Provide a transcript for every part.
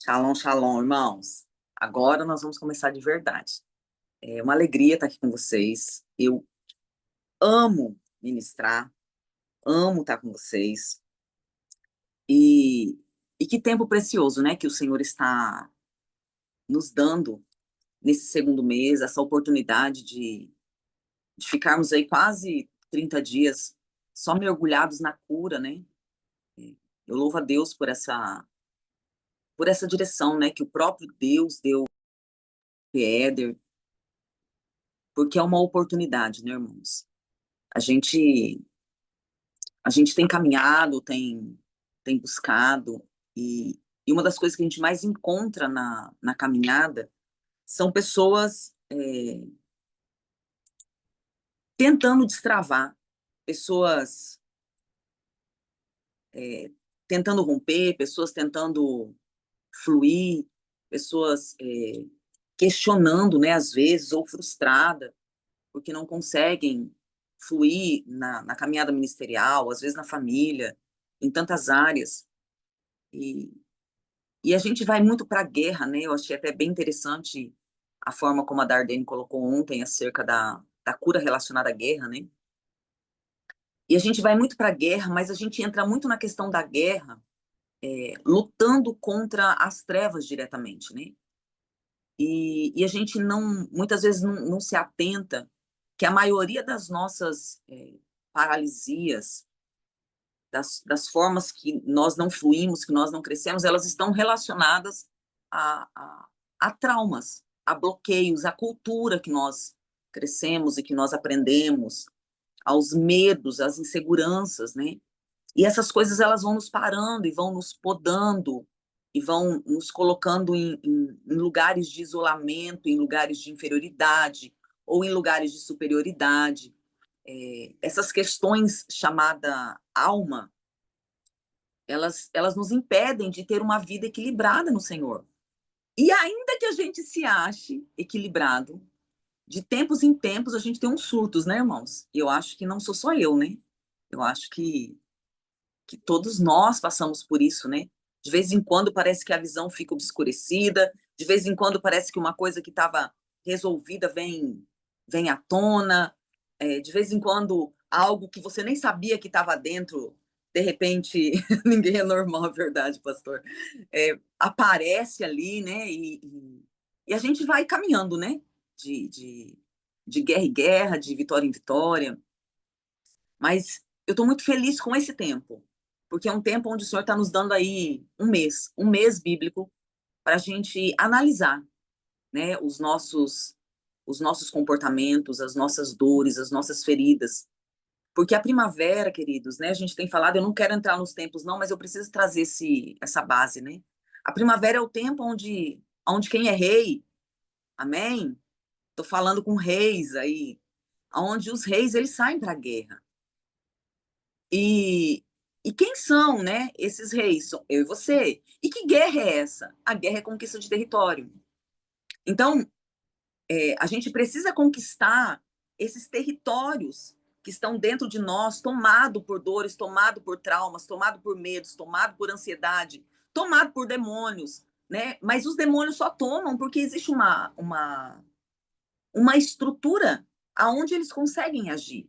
Shalom, shalom, irmãos. Agora nós vamos começar de verdade. É uma alegria estar aqui com vocês. Eu amo ministrar, amo estar com vocês. E, e que tempo precioso, né, que o Senhor está nos dando nesse segundo mês, essa oportunidade de ficarmos aí quase 30 dias só mergulhados na cura, né? Eu louvo a Deus por essa direção, né, que o próprio Deus deu para Éder, porque é uma oportunidade, né, irmãos? A gente a gente tem caminhado, tem buscado, e uma das coisas que a gente mais encontra na caminhada são pessoas tentando destravar, pessoas tentando romper, pessoas tentando fluir, pessoas questionando, né, às vezes, ou frustrada, porque não conseguem fluir na caminhada ministerial, às vezes na família, em tantas áreas. E, E a gente vai muito para a guerra, né? Eu achei até bem interessante a forma como a Dardenne colocou ontem acerca da cura relacionada à guerra, né? E a gente vai muito para a guerra, mas a gente entra muito na questão da guerra, lutando contra as trevas diretamente, né? E a gente não, muitas vezes não se atenta que a maioria das nossas paralisias, das formas que nós não fluímos, que nós não crescemos, elas estão relacionadas a, a, a traumas, a bloqueios, à cultura que nós crescemos e que nós aprendemos, aos medos, às inseguranças, né? E essas coisas elas vão nos parando e vão nos podando e vão nos colocando em lugares de isolamento, em lugares de inferioridade ou em lugares de superioridade. Essas questões chamada alma, elas nos impedem de ter uma vida equilibrada no Senhor. E ainda que a gente se ache equilibrado, de tempos em tempos a gente tem uns surtos, né, irmãos? E eu acho que não sou só eu, né? Eu acho que todos nós passamos por isso, né? De vez em quando parece que a visão fica obscurecida, de vez em quando parece que uma coisa que estava resolvida vem à tona, de vez em quando algo que você nem sabia que estava dentro, de repente, ninguém é normal, é verdade, pastor, aparece ali, né? E a gente vai caminhando, né? De, de, de guerra em guerra, de vitória em vitória. Mas eu estou muito feliz com esse tempo, porque é um tempo onde o Senhor está nos dando aí um mês bíblico, para a gente analisar, né, os nossos comportamentos, as nossas dores, as nossas feridas. Porque a primavera, queridos, né, a gente tem falado, eu não quero entrar nos tempos não, mas eu preciso trazer essa base, né? A primavera é o tempo onde quem é rei, amém? Estou falando com reis aí, onde os reis eles saem para a guerra. E, e quem são, né, esses reis? São eu e você. E que guerra é essa? A guerra é conquista de território. Então, a gente precisa conquistar esses territórios que estão dentro de nós, tomado por dores, tomado por traumas, tomado por medos, tomado por ansiedade, tomado por demônios, né? Mas os demônios só tomam porque existe uma estrutura aonde eles conseguem agir.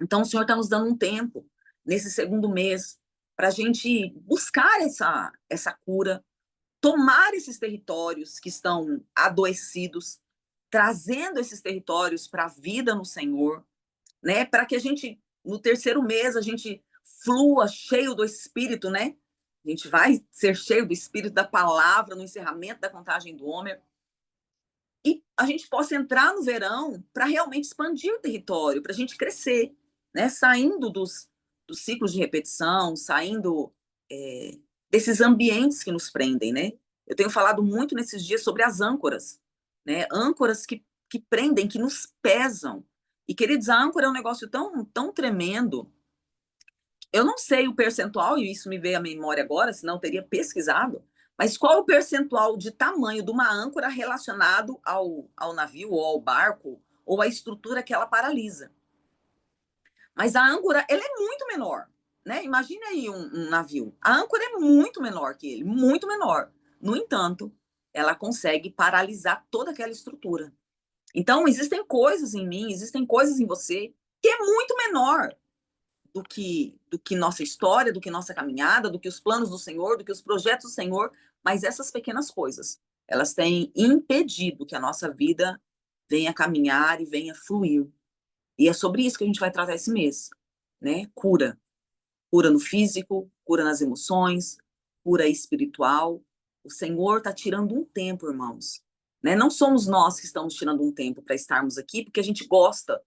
Então, o Senhor está nos dando um tempo, nesse segundo mês, para a gente buscar essa cura, tomar esses territórios que estão adoecidos, trazendo esses territórios para a vida no Senhor, né? Para que a gente, no terceiro mês, a gente flua cheio do Espírito, né? A gente vai ser cheio do Espírito da palavra no encerramento da contagem do Homer. E a gente possa entrar no verão para realmente expandir o território, para a gente crescer, né? Saindo dos ciclos de repetição, saindo desses ambientes que nos prendem, né? Eu tenho falado muito nesses dias sobre as âncoras, né? Âncoras que prendem, que nos pesam. E, queridos, a âncora é um negócio tão tremendo. Eu não sei o percentual, e isso me veio à memória agora, senão eu teria pesquisado, mas qual o percentual de tamanho de uma âncora relacionado ao navio, ou ao barco, ou à estrutura que ela paralisa? Mas a âncora, ela é muito menor, né? Imagine aí um navio. A âncora é muito menor que ele, muito menor. No entanto, ela consegue paralisar toda aquela estrutura. Então, existem coisas em mim, existem coisas em você que é muito menor do que nossa história, do que nossa caminhada, do que os planos do Senhor, do que os projetos do Senhor, mas essas pequenas coisas, elas têm impedido que a nossa vida venha caminhar e venha fluir. E é sobre isso que a gente vai tratar esse mês, né? Cura. Cura no físico, cura nas emoções, cura espiritual. O Senhor está tirando um tempo, irmãos. Né? Não somos nós que estamos tirando um tempo para estarmos aqui, porque a gente gosta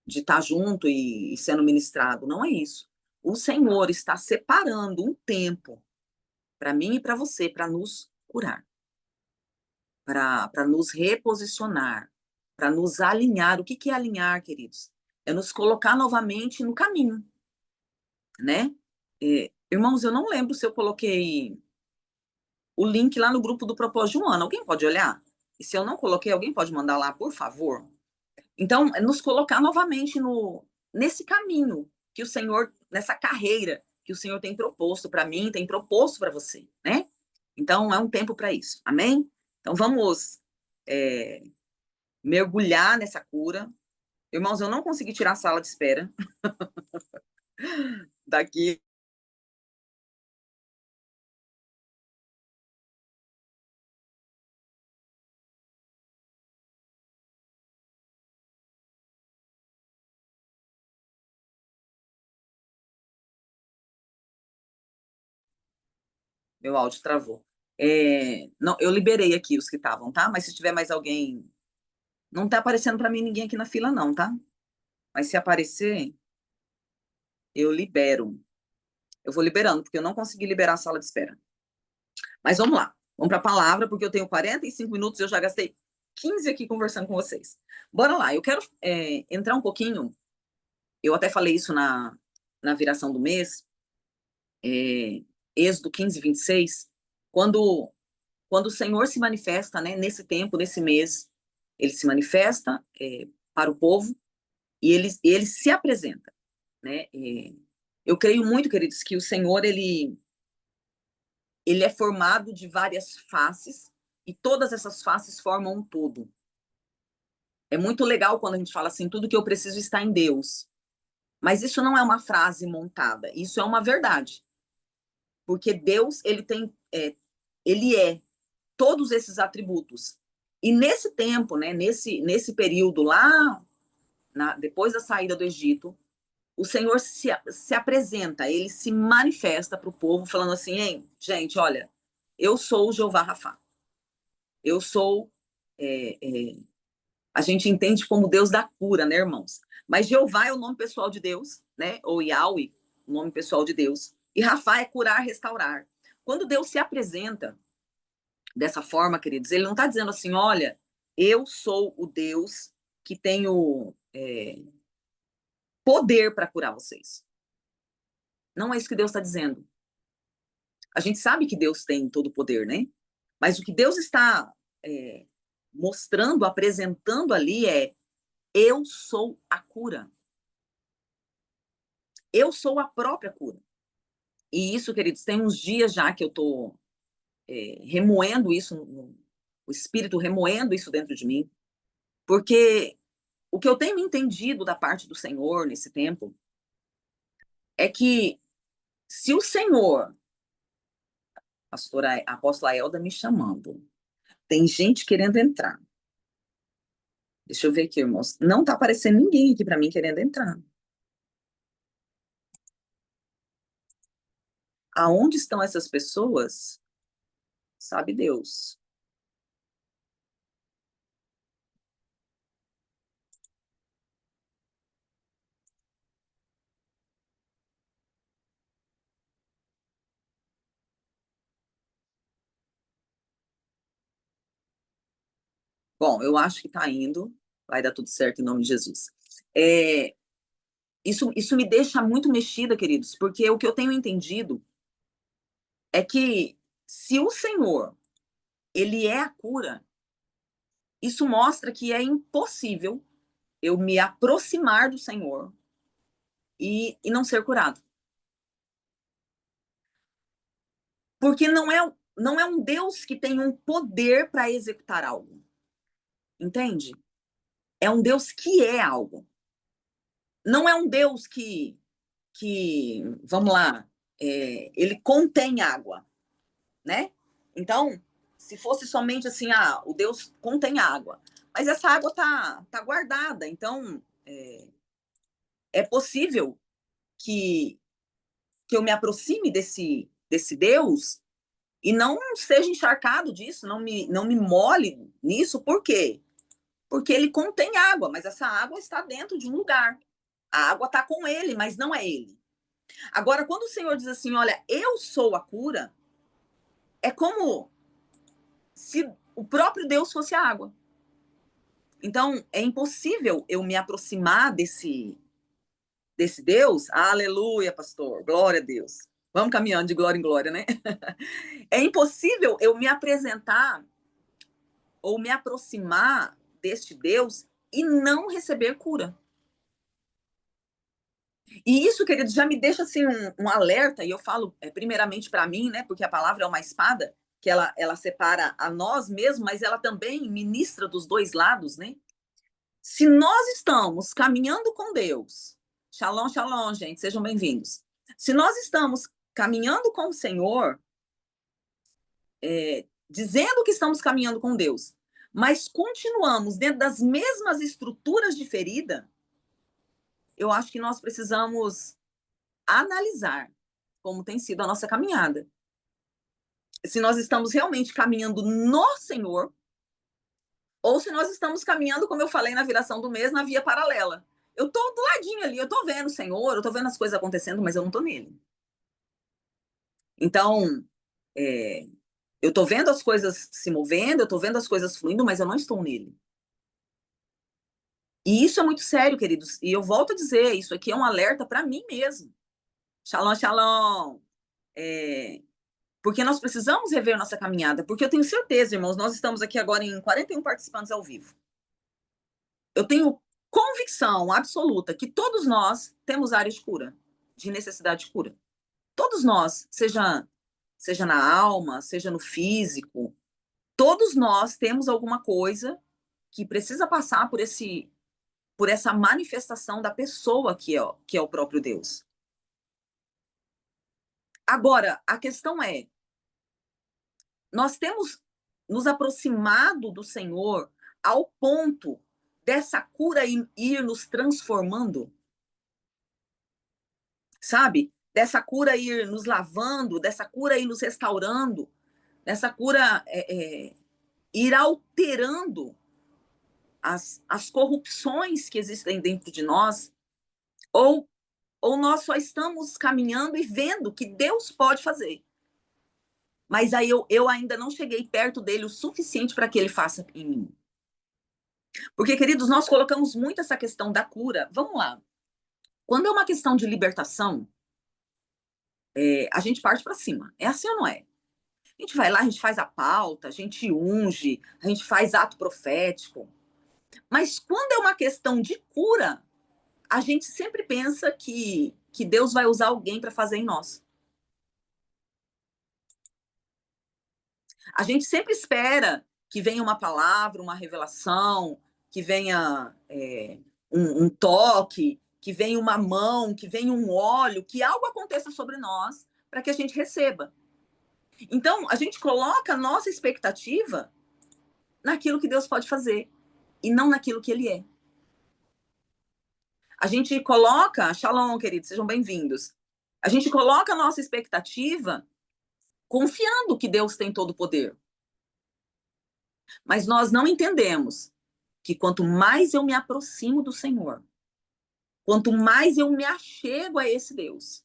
de estar junto e sendo ministrado. Não é isso. O Senhor está separando um tempo para mim e para você, para nos curar, para nos reposicionar, para nos alinhar. O que, que é alinhar, queridos? É nos colocar novamente no caminho, né? Irmãos, eu não lembro se eu coloquei o link lá no grupo do Propósito de um Ano. Alguém pode olhar? E se eu não coloquei, alguém pode mandar lá, por favor? Então, é nos colocar novamente nesse caminho que o Senhor, nessa carreira que o Senhor tem proposto para mim, tem proposto para você, né? Então, é um tempo para isso. Amém? Então, vamos é, mergulhar nessa cura. Irmãos, eu não consegui tirar a sala de espera daqui. Meu áudio travou. Não, eu liberei aqui os que estavam, tá? Mas se tiver mais alguém. Não tá aparecendo para mim ninguém aqui na fila, não, tá? Mas se aparecer, eu libero. Eu vou liberando, porque eu não consegui liberar a sala de espera. Mas vamos lá. Vamos para a palavra, porque eu tenho 45 minutos e eu já gastei 15 aqui conversando com vocês. Bora lá. Eu quero entrar um pouquinho. Eu até falei isso na viração do mês, Êxodo 15, 26, quando o Senhor se manifesta, né, nesse tempo, nesse mês, ele se manifesta para o povo e ele se apresenta, né? Eu creio muito, queridos, que o Senhor ele é formado de várias faces e todas essas faces formam um todo. É muito legal quando a gente fala assim, tudo que eu preciso está em Deus. Mas isso não é uma frase montada, isso é uma verdade. Porque Deus, ele é todos esses atributos. E nesse tempo, né, nesse período lá, depois da saída do Egito, o Senhor se apresenta, ele se manifesta para o povo, falando assim: hein, gente, olha, eu sou o Jeová Rafá. Eu sou. É, é, a gente entende como Deus da cura, né, irmãos? Mas Jeová é o nome pessoal de Deus, né? Ou Yahweh, o nome pessoal de Deus. E Rafá é curar, restaurar. Quando Deus se apresenta dessa forma, queridos, ele não está dizendo assim: olha, eu sou o Deus que tenho poder para curar vocês. Não é isso que Deus está dizendo. A gente sabe que Deus tem todo o poder, né? Mas o que Deus está mostrando, apresentando ali é: eu sou a cura. Eu sou a própria cura. E isso, queridos, tem uns dias já que eu estou remoendo isso, o Espírito remoendo isso dentro de mim, porque o que eu tenho entendido da parte do Senhor nesse tempo é que se o Senhor, a apóstola Elda me chamando, tem gente querendo entrar. Deixa eu ver aqui, irmãos. Não tá aparecendo ninguém aqui para mim querendo entrar. Aonde estão essas pessoas? Sabe Deus. Bom, eu acho que tá indo. Vai dar tudo certo em nome de Jesus. Isso me deixa muito mexida, queridos, porque o que eu tenho entendido é que se o Senhor, ele é a cura, isso mostra que é impossível eu me aproximar do Senhor e não ser curado. Porque não é não é um Deus que tem um poder para executar algo. Entende? É um Deus que é algo. Não é um Deus que vamos lá, ele contém água, né? Então, se fosse somente assim, o Deus contém água, mas essa água tá guardada, então é possível que, que eu me aproxime desse Deus e não seja encharcado disso, não me molhe nisso, por quê? Porque ele contém água, mas essa água está dentro de um lugar. A água está com ele, mas não é ele. Agora, quando o Senhor diz assim, olha, eu sou a cura, é como se o próprio Deus fosse a água. Então, é impossível eu me aproximar desse Deus. Aleluia, pastor. Glória a Deus. Vamos caminhando de glória em glória, né? É impossível eu me apresentar ou me aproximar deste Deus e não receber cura. E isso, queridos, já me deixa assim um alerta, e eu falo primeiramente para mim, né? Porque a palavra é uma espada, que ela separa a nós mesmos, mas ela também ministra dos dois lados, né? Se nós estamos caminhando com Deus, shalom, shalom, gente, sejam bem-vindos. Se nós estamos caminhando com o Senhor, dizendo que estamos caminhando com Deus, mas continuamos dentro das mesmas estruturas de ferida, eu acho que nós precisamos analisar como tem sido a nossa caminhada. Se nós estamos realmente caminhando no Senhor, ou se nós estamos caminhando, como eu falei na viração do mês, na via paralela. Eu tô do ladinho ali, eu tô vendo o Senhor, eu tô vendo as coisas acontecendo, mas eu não tô nele. Então, eu tô vendo as coisas se movendo, eu tô vendo as coisas fluindo, mas eu não estou nele. E isso é muito sério, queridos. E eu volto a dizer, isso aqui é um alerta para mim mesmo. Shalom, shalom. Porque nós precisamos rever nossa caminhada, porque eu tenho certeza, irmãos, nós estamos aqui agora em 41 participantes ao vivo. Eu tenho convicção absoluta que todos nós temos áreas de cura, de necessidade de cura. Todos nós, seja na alma, seja no físico, todos nós temos alguma coisa que precisa passar por essa manifestação da pessoa que é o próprio Deus. Agora, a questão é, nós temos nos aproximado do Senhor ao ponto dessa cura ir nos transformando, sabe? Dessa cura ir nos lavando, dessa cura ir nos restaurando, dessa cura ir alterando as corrupções que existem dentro de nós, ou, ou nós só estamos caminhando e vendo que Deus pode fazer. Mas aí eu ainda não cheguei perto dele o suficiente para que ele faça em mim. Porque, queridos, nós colocamos muito essa questão da cura. Vamos lá. Quando é uma questão de libertação, a gente parte para cima. É assim ou não é? A gente vai lá, a gente faz a pauta, a gente unge, a gente faz ato profético. Mas quando é uma questão de cura, a gente sempre pensa que Deus vai usar alguém para fazer em nós. A gente sempre espera que venha uma palavra, uma revelação, que venha um toque, que venha uma mão, que venha um óleo, que algo aconteça sobre nós para que a gente receba. Então, a gente coloca a nossa expectativa naquilo que Deus pode fazer e não naquilo que Ele é. A gente coloca, shalom, queridos, sejam bem-vindos. A gente coloca a nossa expectativa confiando que Deus tem todo o poder. Mas nós não entendemos que quanto mais eu me aproximo do Senhor, quanto mais eu me achego a esse Deus,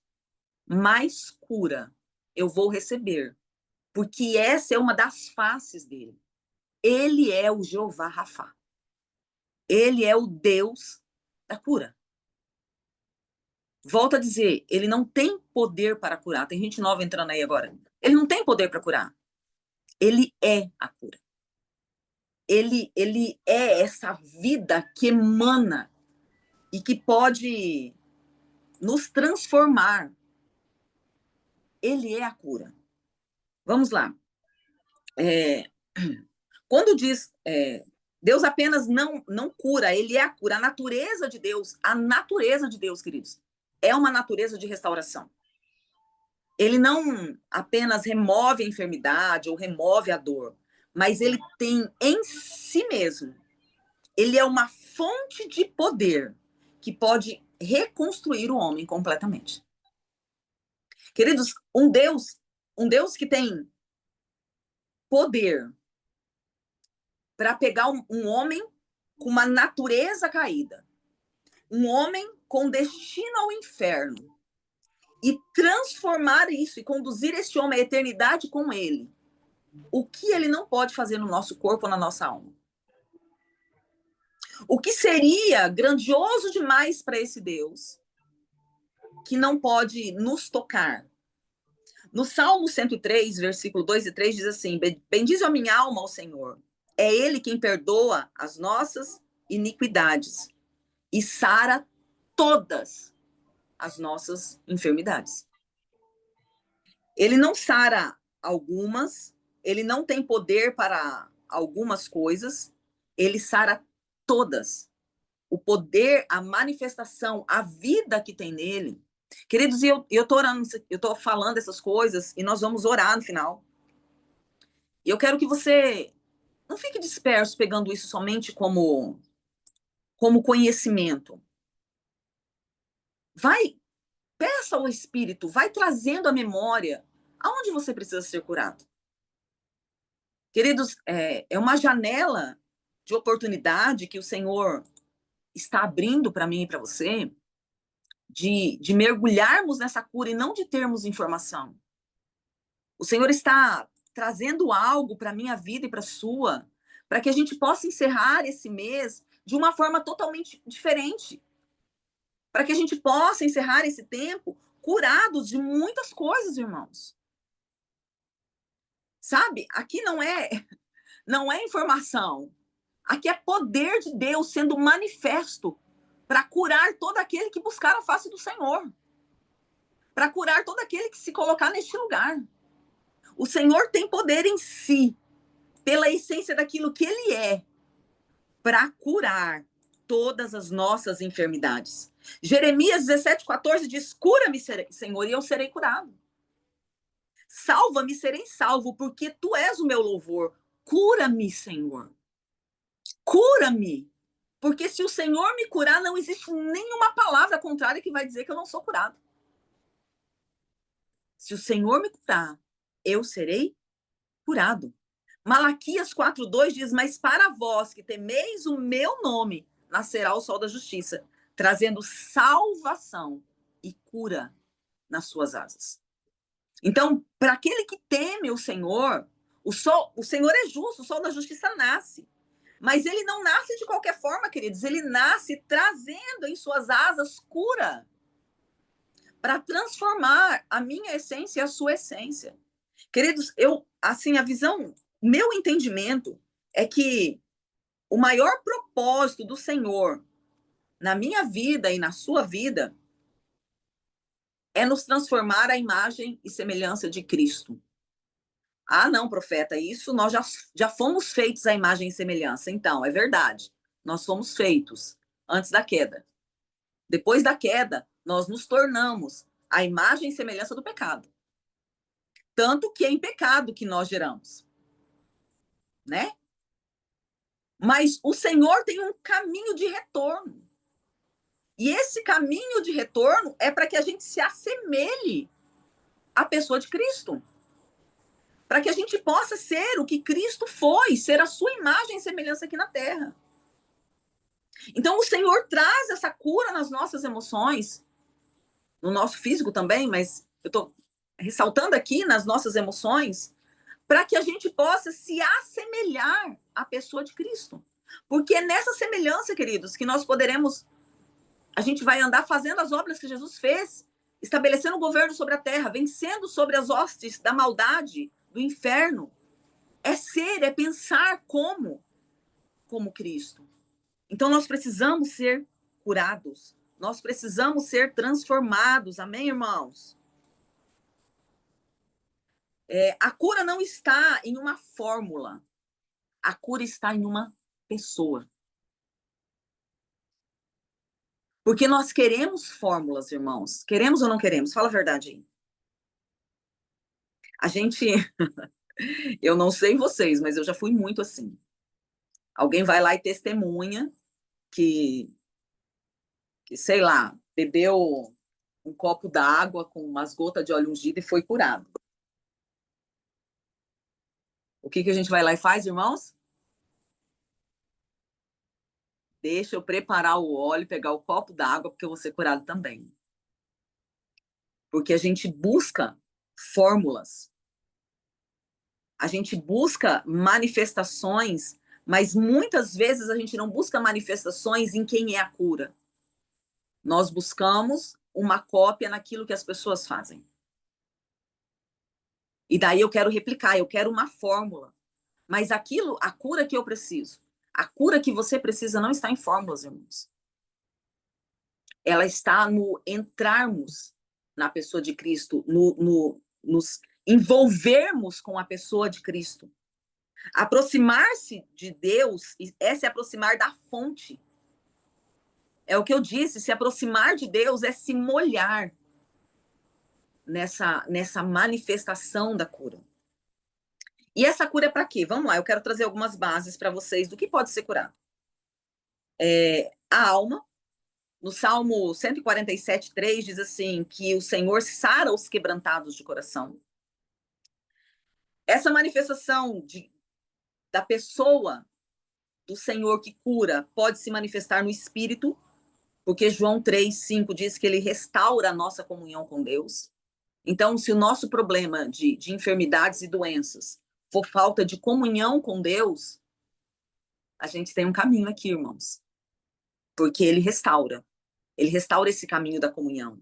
mais cura eu vou receber. Porque essa é uma das faces dele. Ele é o Jeová Rafá. Ele é o Deus da cura. Volto a dizer, ele não tem poder para curar. Tem gente nova entrando aí agora. Ele não tem poder para curar. Ele é a cura. Ele é essa vida que emana e que pode nos transformar. Ele é a cura. Vamos lá. É, quando diz Deus apenas não cura, ele é a cura. A natureza de Deus, queridos, é uma natureza de restauração. Ele não apenas remove a enfermidade ou remove a dor, mas ele tem em si mesmo, ele é uma fonte de poder que pode reconstruir o homem completamente. Queridos, um Deus que tem poder para pegar um homem com uma natureza caída, um homem com destino ao inferno, e transformar isso e conduzir esse homem à eternidade com ele. O que ele não pode fazer no nosso corpo ou na nossa alma? O que seria grandioso demais para esse Deus que não pode nos tocar? No Salmo 103, versículo 2 e 3, diz assim: bendize a minha alma ao Senhor. É ele quem perdoa as nossas iniquidades e sara todas as nossas enfermidades. Ele não sara algumas, ele não tem poder para algumas coisas, ele sara todas. O poder, a manifestação, a vida que tem nele. Queridos, eu tô orando, eu tô falando essas coisas e nós vamos orar no final. E eu quero que você não fique disperso pegando isso somente como conhecimento. Vai, peça ao Espírito, vai trazendo a memória aonde você precisa ser curado. Queridos, é uma janela de oportunidade que o Senhor está abrindo para mim e para você, de mergulharmos nessa cura e não de termos informação. O Senhor está trazendo algo para a minha vida e para a sua, para que a gente possa encerrar esse mês de uma forma totalmente diferente. Para que a gente possa encerrar esse tempo curados de muitas coisas, irmãos. Sabe? Aqui não é informação. Aqui é poder de Deus sendo manifesto para curar todo aquele que buscar a face do Senhor. Para curar todo aquele que se colocar neste lugar. O Senhor tem poder em si, pela essência daquilo que Ele é, para curar todas as nossas enfermidades. Jeremias 17,14 diz: cura-me, Senhor, e eu serei curado. Salva-me, serei salvo, porque Tu és o meu louvor. Cura-me, Senhor. Cura-me. Porque se o Senhor me curar, não existe nenhuma palavra contrária que vai dizer que eu não sou curado. Se o Senhor me curar, eu serei curado. Malaquias 4,2 diz: mas para vós que temeis o meu nome, nascerá o sol da justiça, trazendo salvação e cura nas suas asas. Então, para aquele que teme o Senhor é justo, o sol da justiça nasce. Mas ele não nasce de qualquer forma, queridos. Ele nasce trazendo em suas asas cura para transformar a minha essência e a sua essência. Queridos, a visão, meu entendimento é que o maior propósito do Senhor na minha vida e na sua vida é nos transformar à imagem e semelhança de Cristo. Ah, não, profeta, isso nós já fomos feitos à imagem e semelhança. Então, é verdade. Nós fomos feitos antes da queda. Depois da queda, nós nos tornamos à imagem e semelhança do pecado. Tanto que é em pecado que nós geramos. Né? Mas o Senhor tem um caminho de retorno. E esse caminho de retorno é para que a gente se assemelhe à pessoa de Cristo. Para que a gente possa ser o que Cristo foi, ser a sua imagem e semelhança aqui na terra. Então, o Senhor traz essa cura nas nossas emoções, no nosso físico também, mas eu estou ressaltando aqui nas nossas emoções, para que a gente possa se assemelhar à pessoa de Cristo. Porque é nessa semelhança, queridos, que nós poderemos, a gente vai andar fazendo as obras que Jesus fez, estabelecendo o governo sobre a terra, vencendo sobre as hostes da maldade, do inferno. É pensar como Cristo. Então, nós precisamos ser curados. Nós precisamos ser transformados. Amém, irmãos? A cura não está em uma fórmula. A cura está em uma pessoa. Porque nós queremos fórmulas, irmãos. Queremos ou não queremos? Fala a verdade aí. A gente, eu não sei vocês, mas eu já fui muito assim. Alguém vai lá e testemunha que sei lá, bebeu um copo d'água com umas gotas de óleo ungido e foi curado. O que a gente vai lá e faz, irmãos? Deixa eu preparar o óleo, pegar o copo d'água, porque eu vou ser curado também. Porque a gente busca fórmulas, a gente busca manifestações, mas muitas vezes a gente não busca manifestações em quem é a cura. Nós buscamos uma cópia naquilo que as pessoas fazem. E daí eu quero replicar, eu quero uma fórmula. Mas aquilo, a cura que eu preciso, a cura que você precisa não está em fórmulas, irmãos. Ela está no entrarmos na pessoa de Cristo, nos envolvermos com a pessoa de Cristo. Aproximar-se de Deus é se aproximar da fonte. É o que eu disse, se aproximar de Deus é se molhar nessa manifestação da cura. E essa cura é para quê? Vamos lá, eu quero trazer algumas bases para vocês do que pode ser curado. A alma, no Salmo 147:3 diz assim, que o Senhor sara os quebrantados de coração. Essa manifestação da pessoa do Senhor que cura pode se manifestar no espírito, porque João 3:5 diz que ele restaura a nossa comunhão com Deus. Então, se o nosso problema de enfermidades e doenças for falta de comunhão com Deus, a gente tem um caminho aqui, irmãos. Porque ele restaura esse caminho da comunhão.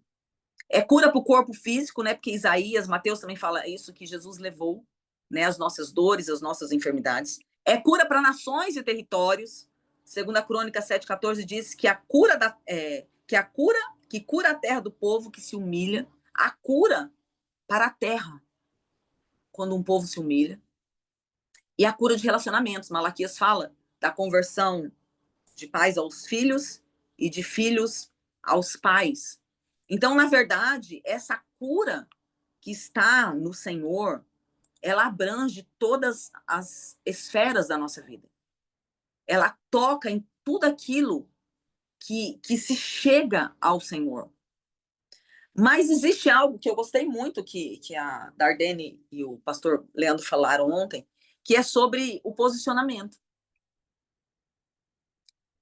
É cura para o corpo físico, né? Porque Isaías, Mateus também fala isso, que Jesus levou, né, as nossas dores, as nossas enfermidades. É cura para nações e territórios. Segundo a Crônica 7:14 diz que que cura a terra do povo que se humilha, a cura para a terra quando um povo se humilha. E a cura de relacionamentos. Malaquias fala da conversão de pais aos filhos e de filhos aos pais. Então, na verdade, essa cura que está no Senhor, ela abrange todas as esferas da nossa vida. Ela toca em tudo aquilo que se chega ao Senhor. Mas existe algo que eu gostei muito que a Dardenne e o pastor Leandro falaram ontem, que é sobre o posicionamento.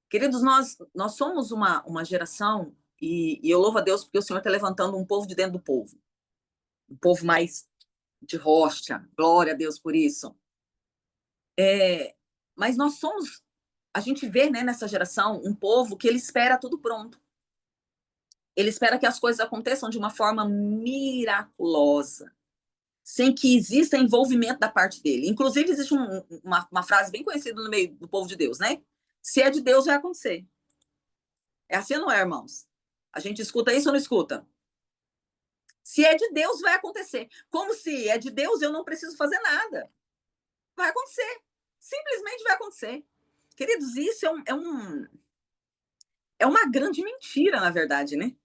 Queridos, nós somos uma geração, e eu louvo a Deus porque o Senhor está levantando um povo de dentro do povo. Um povo mais de rocha. Glória a Deus por isso. Mas a gente vê, né, nessa geração um povo que ele espera tudo pronto. Ele espera que as coisas aconteçam de uma forma miraculosa, sem que exista envolvimento da parte dele. Inclusive, existe uma frase bem conhecida no meio do povo de Deus, né? Se é de Deus, vai acontecer. É assim ou não é, irmãos? A gente escuta isso ou não escuta? Se é de Deus, vai acontecer. Como se é de Deus, eu não preciso fazer nada. Vai acontecer. Simplesmente vai acontecer. Queridos, isso é uma grande mentira, na verdade, né?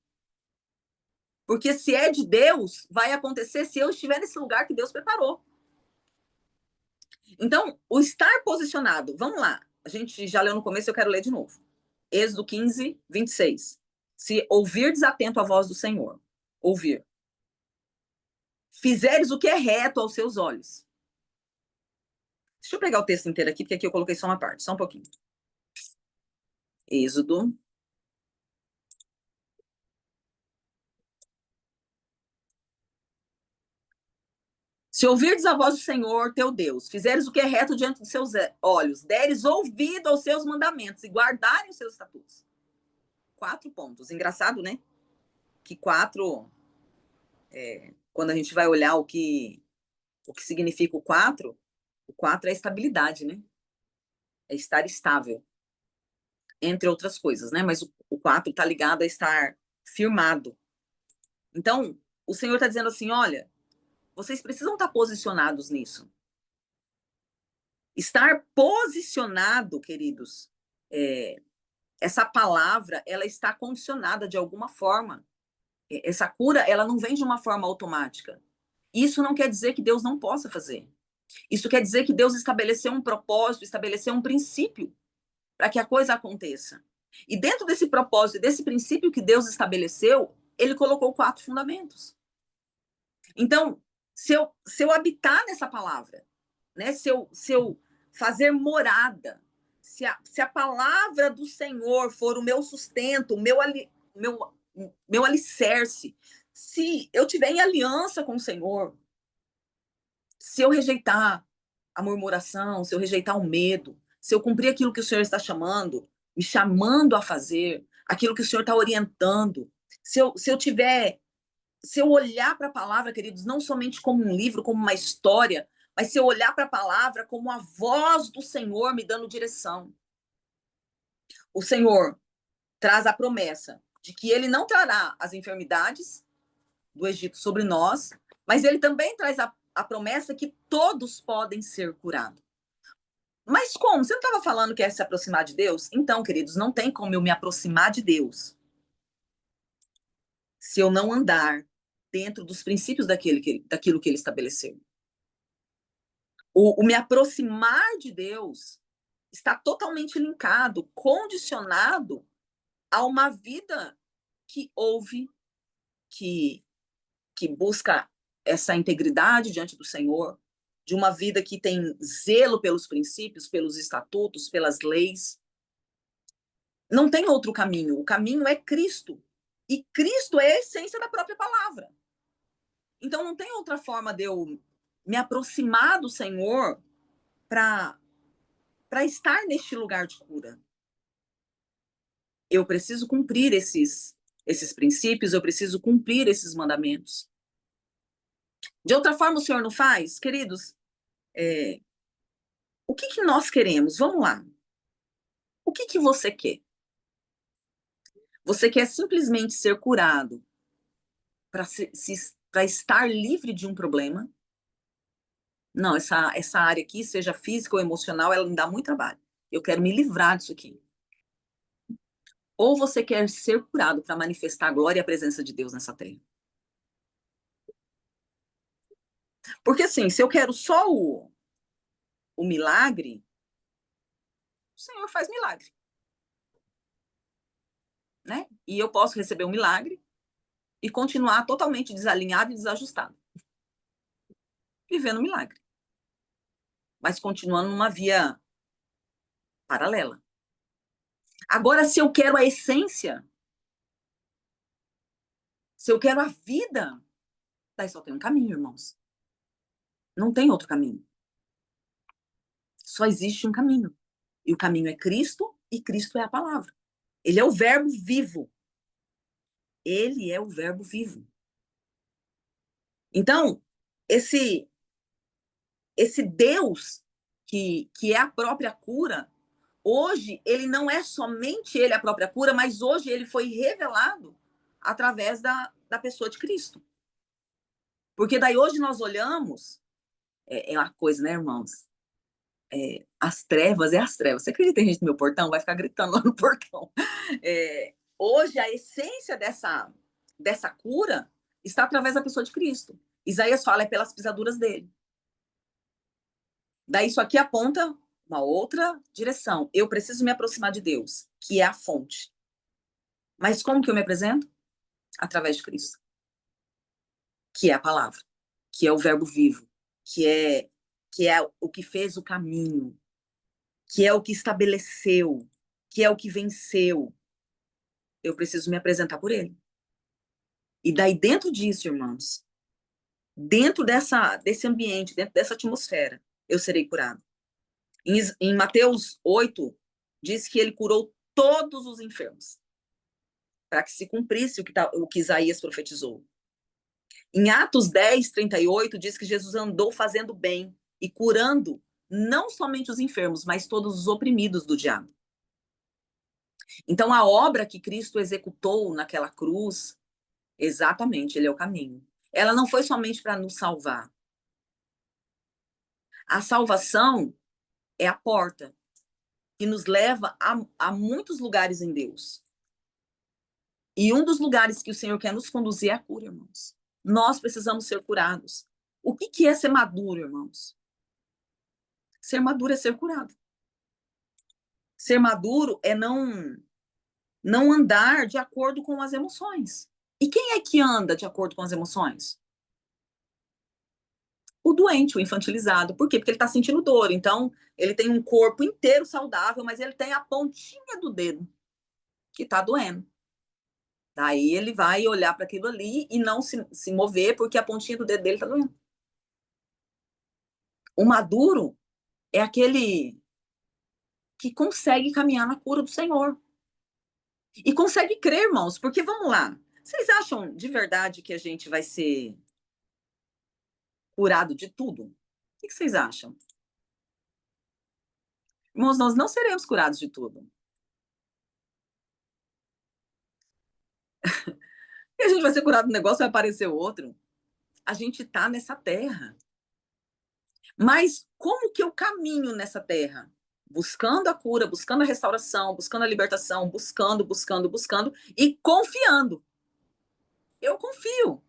Porque se é de Deus, vai acontecer se eu estiver nesse lugar que Deus preparou. Então, o estar posicionado, vamos lá. A gente já leu no começo, eu quero ler de novo. Êxodo 15:26. Se ouvirdes atento a voz do Senhor, ouvir. Fizeres o que é reto aos seus olhos. Deixa eu pegar o texto inteiro aqui, porque aqui eu coloquei só uma parte, só um pouquinho. Êxodo. Se ouvirdes a voz do Senhor, teu Deus, fizeres o que é reto diante dos seus olhos, deres ouvido aos seus mandamentos e guardarem os seus estatutos. 4 pontos. Engraçado, né? Que 4, quando a gente vai olhar o que significa o 4 é estabilidade, né? É estar estável, entre outras coisas, né? Mas o 4 está ligado a estar firmado. Então, o Senhor está dizendo assim, olha, Vocês precisam estar posicionados nisso. Estar posicionado, queridos, essa palavra, ela está condicionada de alguma forma. Essa cura, ela não vem de uma forma automática. Isso não quer dizer que Deus não possa fazer. Isso quer dizer que Deus estabeleceu um propósito, estabeleceu um princípio para que a coisa aconteça. E dentro desse propósito, desse princípio que Deus estabeleceu, ele colocou 4 fundamentos. Então, se eu habitar nessa palavra, né? Se eu fazer morada, se a palavra do Senhor for o meu sustento, o meu alicerce, se eu tiver em aliança com o Senhor, se eu rejeitar a murmuração, se eu rejeitar o medo, se eu cumprir aquilo que o Senhor está me chamando a fazer, aquilo que o Senhor está orientando, se eu olhar para a palavra, queridos, não somente como um livro, como uma história, mas se eu olhar para a palavra como a voz do Senhor me dando direção. O Senhor traz a promessa de que ele não trará as enfermidades do Egito sobre nós, mas ele também traz a promessa que todos podem ser curados. Mas como? Você não estava falando que é se aproximar de Deus? Então, queridos, não tem como eu me aproximar de Deus se eu não andar dentro dos princípios daquilo que ele estabeleceu. O me aproximar de Deus está totalmente linkado, condicionado a uma vida que ouve, que busca essa integridade diante do Senhor, de uma vida que tem zelo pelos princípios, pelos estatutos, pelas leis. Não tem outro caminho. O caminho é Cristo. E Cristo é a essência da própria palavra. Então não tem outra forma de eu me aproximar do Senhor para estar neste lugar de cura. Eu preciso cumprir esses princípios, eu preciso cumprir esses mandamentos. De outra forma, o Senhor não faz? Queridos, o que nós queremos? Vamos lá. O que você quer? Você quer simplesmente ser curado para estar livre de um problema? Não, essa área aqui, seja física ou emocional, ela me dá muito trabalho. Eu quero me livrar disso aqui. Ou você quer ser curado para manifestar a glória e a presença de Deus nessa terra? Porque assim, se eu quero só o milagre, o Senhor faz milagre. Né? E eu posso receber um milagre e continuar totalmente desalinhado e desajustado. Vivendo um milagre. Mas continuando numa via paralela. Agora, se eu quero a essência, se eu quero a vida, daí só tem um caminho, irmãos. Não tem outro caminho. Só existe um caminho. E o caminho é Cristo, e Cristo é a palavra. Ele é o verbo vivo. Ele é o verbo vivo. Então, esse Deus que é a própria cura, hoje ele não é somente ele a própria cura, mas hoje ele foi revelado através da pessoa de Cristo. Porque daí hoje nós olhamos, é uma coisa, né, irmãos? As trevas é as trevas. Você acredita que tem gente no meu portão? Vai ficar gritando lá no portão. Hoje a essência dessa cura está através da pessoa de Cristo. Isaías fala, é pelas pisaduras dele. Daí isso aqui aponta uma outra direção. Eu preciso me aproximar de Deus, que é a fonte. Mas como que eu me apresento? Através de Cristo. Que é a palavra, que é o verbo vivo, que é o que fez o caminho, que é o que estabeleceu, que é o que venceu. Eu preciso me apresentar por ele. E daí dentro disso, irmãos, dentro desse ambiente, dentro dessa atmosfera, eu serei curado. Em Mateus 8, diz que ele curou todos os enfermos, para que se cumprisse o que Isaías profetizou. Em Atos 10, 38, diz que Jesus andou fazendo bem e curando não somente os enfermos, mas todos os oprimidos do diabo. Então, a obra que Cristo executou naquela cruz, exatamente, ele é o caminho. ela não foi somente para nos salvar. A salvação é a porta que nos leva a muitos lugares em Deus. E um dos lugares que o Senhor quer nos conduzir é a cura, irmãos. Nós precisamos ser curados. O que é ser maduro, irmãos? Ser maduro é ser curado. Ser maduro é não andar de acordo com as emoções. E quem é que anda de acordo com as emoções? O doente, o infantilizado. Por quê? Porque ele está sentindo dor. Então, ele tem um corpo inteiro saudável, mas ele tem a pontinha do dedo que está doendo. Daí ele vai olhar para aquilo ali e não se mover porque a pontinha do dedo dele está doendo. O maduro é aquele que consegue caminhar na cura do Senhor. E consegue crer, irmãos, porque vamos lá. Vocês acham de verdade que a gente vai ser curado de tudo? O que vocês acham? Irmãos, nós não seremos curados de tudo. E a gente vai ser curado do negócio, vai aparecer outro. A gente está nessa terra. Mas como que eu caminho nessa terra? Buscando a cura, buscando a restauração, buscando a libertação, buscando e confiando. Eu confio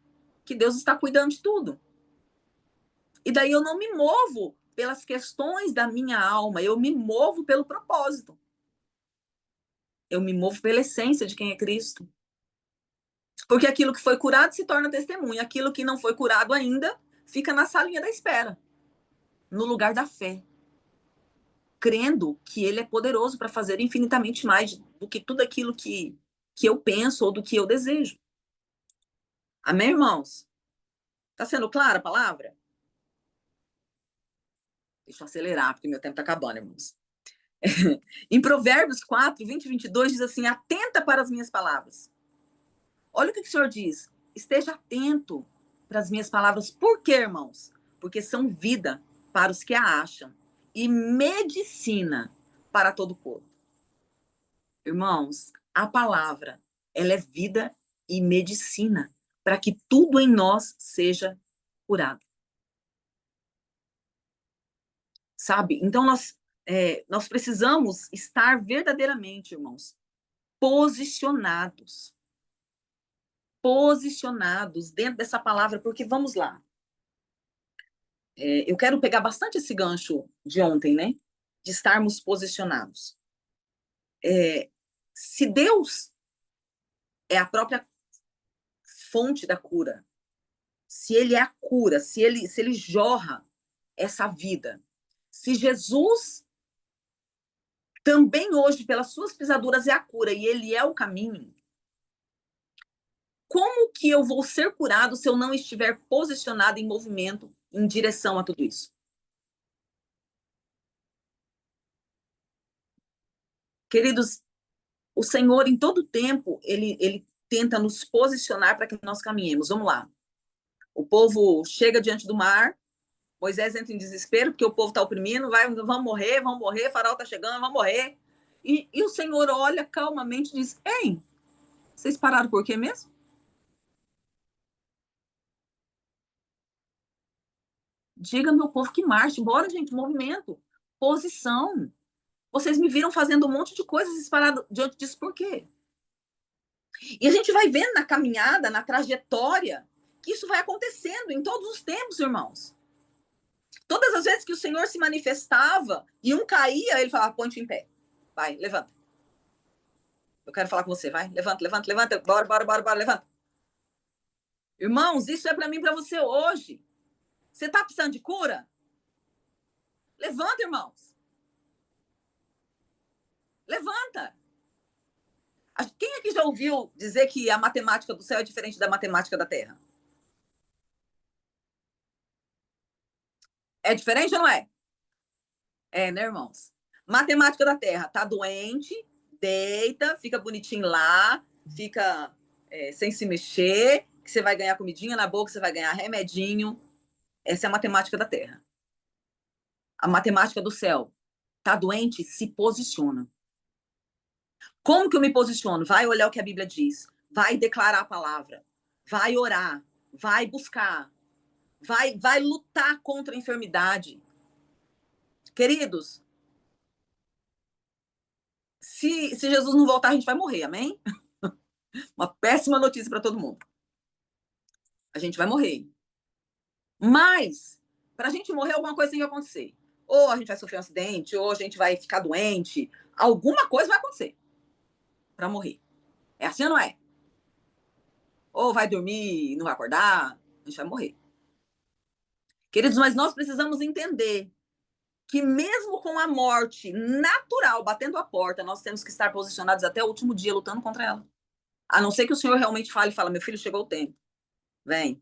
que Deus está cuidando de tudo. E daí eu não me movo pelas questões da minha alma, eu me movo pelo propósito. Eu me movo pela essência de quem é Cristo. Porque aquilo que foi curado se torna testemunha, aquilo que não foi curado ainda fica na salinha da espera, no lugar da fé, crendo que ele é poderoso para fazer infinitamente mais do que tudo aquilo que eu penso ou do que eu desejo. Amém, irmãos? Está sendo clara a palavra? Deixa eu acelerar, porque meu tempo está acabando, irmãos. Em Provérbios 4, 20 e 22, diz assim: atenta para as minhas palavras. Olha o que o Senhor diz. Esteja atento para as minhas palavras. Por quê, irmãos? Porque são vida para os que a acham e medicina para todo o corpo. Irmãos, a palavra, ela é vida e medicina para que tudo em nós seja curado. Sabe? Então, nós precisamos estar verdadeiramente, irmãos, posicionados dentro dessa palavra, porque vamos lá. Eu quero pegar bastante esse gancho de ontem, né? De estarmos posicionados. Se Deus é a própria fonte da cura, se Ele é a cura, se ele jorra essa vida, se Jesus também hoje, pelas suas pisaduras, é a cura e Ele é o caminho, como que eu vou ser curado se eu não estiver posicionado em movimento em direção a tudo isso? Queridos, o Senhor, em todo tempo, ele tenta nos posicionar para que nós caminhemos. Vamos lá. O povo chega diante do mar, Moisés entra em desespero, porque o povo está oprimindo, vamos morrer, Faraó está chegando, vamos morrer. E o Senhor olha calmamente e diz: ei, vocês pararam por quê mesmo? Diga, meu povo, que marche. Bora, gente, movimento, posição. Vocês me viram fazendo um monte de coisas, vocês pararam diante disso por quê? E a gente vai vendo na caminhada, na trajetória, que isso vai acontecendo em todos os tempos, irmãos. Todas as vezes que o Senhor se manifestava e um caía, ele falava: ponte em pé. Vai, levanta. Eu quero falar com você, vai. Levanta. Bora, levanta. Irmãos, isso é para mim e para você hoje. Você está precisando de cura? Levanta, irmãos. Levanta. Quem aqui já ouviu dizer que a matemática do céu é diferente da matemática da terra? É diferente ou não é? É, né, irmãos? Matemática da terra. Tá doente, deita, fica bonitinho lá, fica sem se mexer, que você vai ganhar comidinha na boca, você vai ganhar remedinho. Essa é a matemática da terra. A matemática do céu. Tá doente? Se posiciona. Como que eu me posiciono? Vai olhar o que a Bíblia diz. Vai declarar a palavra. Vai orar. vai buscar, vai lutar contra a enfermidade. Queridos, se Jesus não voltar, a gente vai morrer, amém? Uma péssima notícia para todo mundo. A gente vai morrer. Mas, para a gente morrer, alguma coisa tem que acontecer. Ou a gente vai sofrer um acidente, ou a gente vai ficar doente. Alguma coisa vai acontecer para morrer. É assim ou não é? Ou vai dormir e não vai acordar, a gente vai morrer. Queridos, mas nós precisamos entender que mesmo com a morte natural batendo a porta, nós temos que estar posicionados até o último dia lutando contra ela. A não ser que o Senhor realmente fale e fala, meu filho, chegou o tempo. Vem.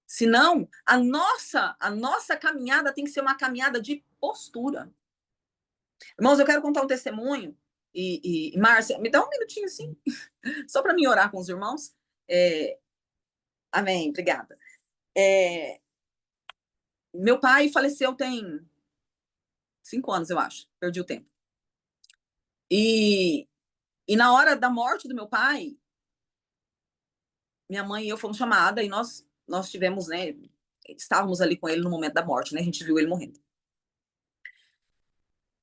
Senão, a nossa caminhada tem que ser uma caminhada de postura. Irmãos, eu quero contar um testemunho. Márcia, me dá um minutinho assim, só para mim orar com os irmãos. Amém, obrigada. Meu pai faleceu tem 5 anos, eu acho. Perdi o tempo. E na hora da morte do meu pai, minha mãe e eu fomos chamadas e nós tivemos, né? Estávamos ali com ele no momento da morte, né? A gente viu ele morrendo.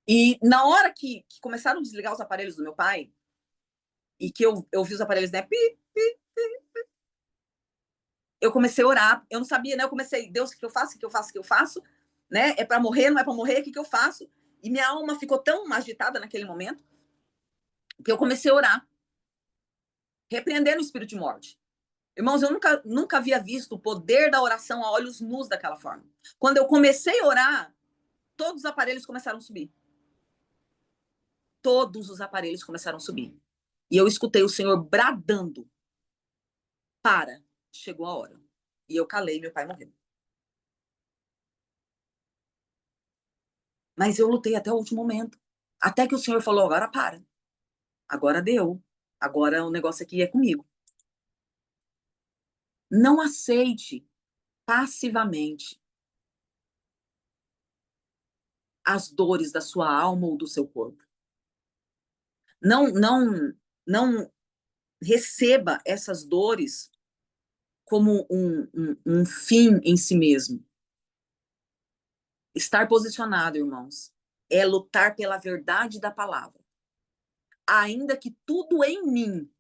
E na hora que começaram a desligar os aparelhos do meu pai, e que eu vi os aparelhos, né? Eu comecei a orar. Eu não sabia, né? Eu comecei, Deus, o que eu faço? O que eu faço? O que eu faço? Né? É para morrer? Não é para morrer? O que eu faço? E minha alma ficou tão agitada naquele momento que eu comecei a orar, repreendendo o espírito de morte. Irmãos, eu nunca havia visto o poder da oração a olhos nus daquela forma. Quando eu comecei a orar, todos os aparelhos começaram a subir. Todos os aparelhos começaram a subir. E eu escutei o Senhor bradando: para, chegou a hora. E eu calei, meu pai morreu. Mas eu lutei até o último momento. Até que o Senhor falou, agora para. Agora deu. Agora o negócio aqui é comigo. Não aceite passivamente as dores da sua alma ou do seu corpo. Não receba essas dores como um fim em si mesmo. Estar posicionado, irmãos, é lutar pela verdade da palavra. Ainda que tudo em mim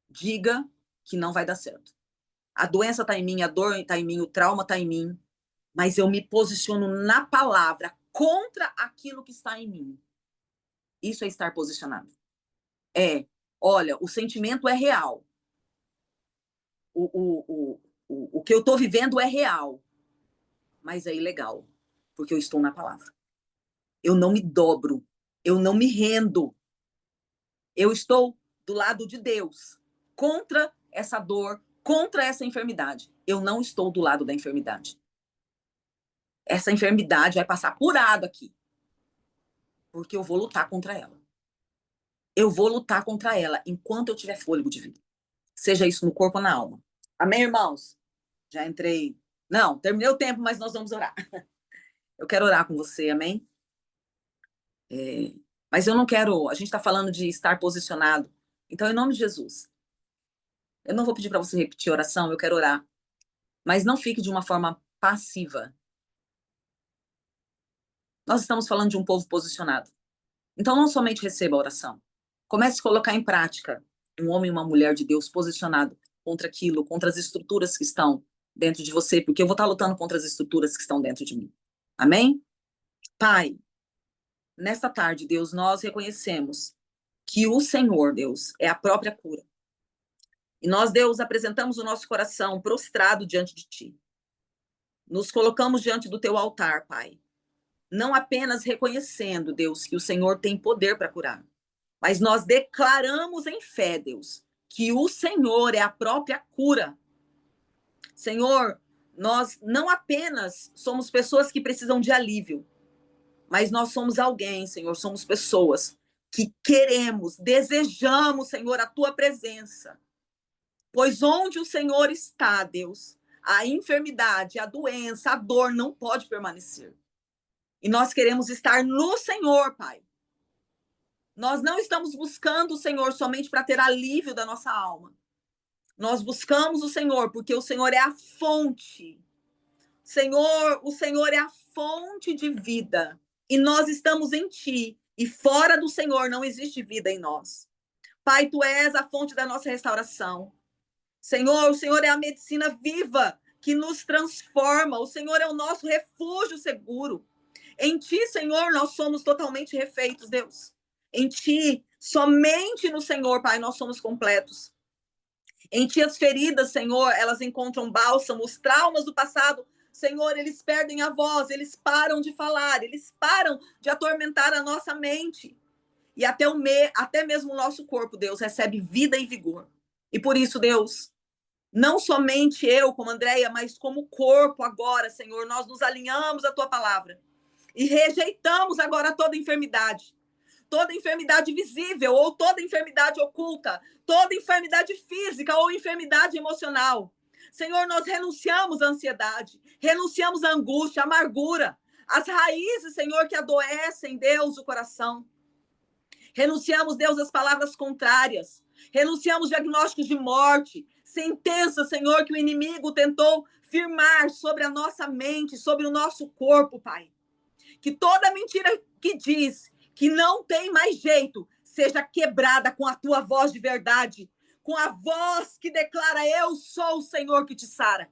diga que não vai dar certo. A doença está em mim, a dor está em mim, o trauma está em mim, mas eu me posiciono na palavra contra aquilo que está em mim. Isso é estar posicionado. Olha, o sentimento é real. O que eu estou vivendo é real, mas é ilegal, porque eu estou na palavra. Eu não me dobro, eu não me rendo. Eu estou do lado de Deus, contra essa dor, contra essa enfermidade. Eu não estou do lado da enfermidade. Essa enfermidade vai passar apurado aqui, porque eu vou lutar contra ela. Eu vou lutar contra ela enquanto eu tiver fôlego de vida. Seja isso no corpo ou na alma. Amém, irmãos? Já entrei. Não, terminei o tempo, mas nós vamos orar. Eu quero orar com você, amém? Mas eu não quero. A gente está falando de estar posicionado. Então, em nome de Jesus, eu não vou pedir para você repetir a oração, eu quero orar. Mas não fique de uma forma passiva. Nós estamos falando de um povo posicionado. Então, não somente receba a oração. Comece a colocar em prática um homem e uma mulher de Deus posicionado contra aquilo, contra as estruturas que estão dentro de você, porque eu vou estar lutando contra as estruturas que estão dentro de mim. Amém? Pai, nesta tarde, Deus, nós reconhecemos que o Senhor, Deus, é a própria cura. E nós, Deus, apresentamos o nosso coração prostrado diante de Ti. Nos colocamos diante do Teu altar, Pai. Não apenas reconhecendo, Deus, que o Senhor tem poder para curar, mas nós declaramos em fé, Deus, que o Senhor é a própria cura. Senhor, nós não apenas somos pessoas que precisam de alívio, mas nós somos alguém, Senhor, somos pessoas que queremos, desejamos, Senhor, a Tua presença. Pois onde o Senhor está, Deus, a enfermidade, a doença, a dor não pode permanecer. E nós queremos estar no Senhor, Pai. Nós não estamos buscando o Senhor somente para ter alívio da nossa alma, Nós buscamos o Senhor porque o Senhor é a fonte. Senhor, o Senhor é a fonte de vida. E nós estamos em Ti. E fora do Senhor não existe vida em nós. Pai, Tu és a fonte da nossa restauração. Senhor, o Senhor é a medicina viva que nos transforma. O Senhor é o nosso refúgio seguro. Em Ti, Senhor, nós somos totalmente refeitos, Deus. Em Ti, somente no Senhor, Pai, nós somos completos. Em Ti, as feridas, Senhor, elas encontram bálsamo. Os traumas do passado, Senhor, eles perdem a voz, eles param de falar, eles param de atormentar a nossa mente. E até mesmo o nosso corpo, Deus, recebe vida e vigor. E por isso, Deus, não somente eu, como Andréia, mas como corpo agora, Senhor, nós nos alinhamos à Tua palavra e rejeitamos agora toda enfermidade visível ou toda enfermidade oculta, toda enfermidade física ou enfermidade emocional. Senhor, nós renunciamos à ansiedade, renunciamos à angústia, à amargura, às raízes, Senhor, que adoecem, Deus, o coração. Renunciamos, Deus, às palavras contrárias. Renunciamos diagnósticos de morte, sentenças, Senhor, que o inimigo tentou firmar sobre a nossa mente, sobre o nosso corpo, Pai. Que toda mentira que diz que não tem mais jeito seja quebrada com a tua voz de verdade, com a voz que declara: eu sou o Senhor que te sara.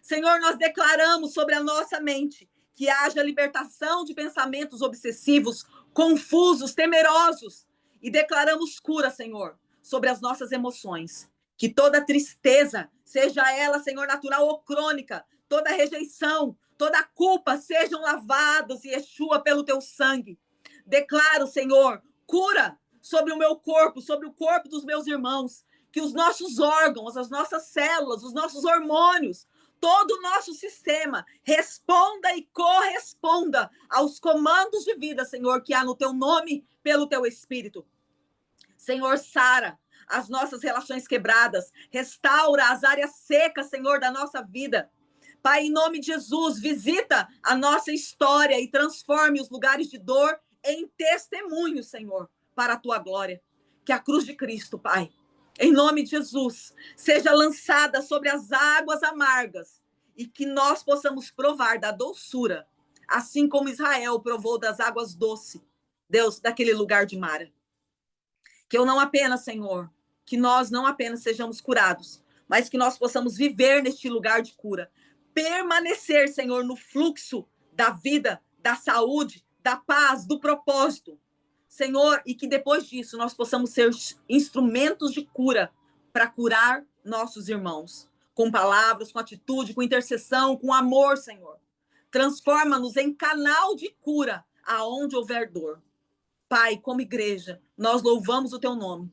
Senhor, nós declaramos sobre a nossa mente que haja libertação de pensamentos obsessivos, confusos, temerosos, e declaramos cura, Senhor, sobre as nossas emoções. Que toda tristeza, seja ela, Senhor, natural ou crônica, toda rejeição, toda culpa sejam lavados, Yeshua, pelo teu sangue. Declaro, Senhor, cura sobre o meu corpo, sobre o corpo dos meus irmãos, que os nossos órgãos, as nossas células, os nossos hormônios, todo o nosso sistema responda e corresponda aos comandos de vida, Senhor, que há no teu nome, pelo teu Espírito. Senhor, sara as nossas relações quebradas, restaura as áreas secas, Senhor, da nossa vida. Pai, em nome de Jesus, visita a nossa história e transforme os lugares de dor em testemunho, Senhor, para a tua glória. Que a cruz de Cristo, Pai, em nome de Jesus, seja lançada sobre as águas amargas e que nós possamos provar da doçura, assim como Israel provou das águas doces, Deus, daquele lugar de Mara. Que eu não apenas, Senhor, que nós não apenas sejamos curados, mas que nós possamos viver neste lugar de cura, permanecer, Senhor, no fluxo da vida, da saúde, da paz, do propósito, Senhor, e que depois disso nós possamos ser instrumentos de cura para curar nossos irmãos, com palavras, com atitude, com intercessão, com amor, Senhor. Transforma-nos em canal de cura aonde houver dor. Pai, como igreja, nós louvamos o teu nome,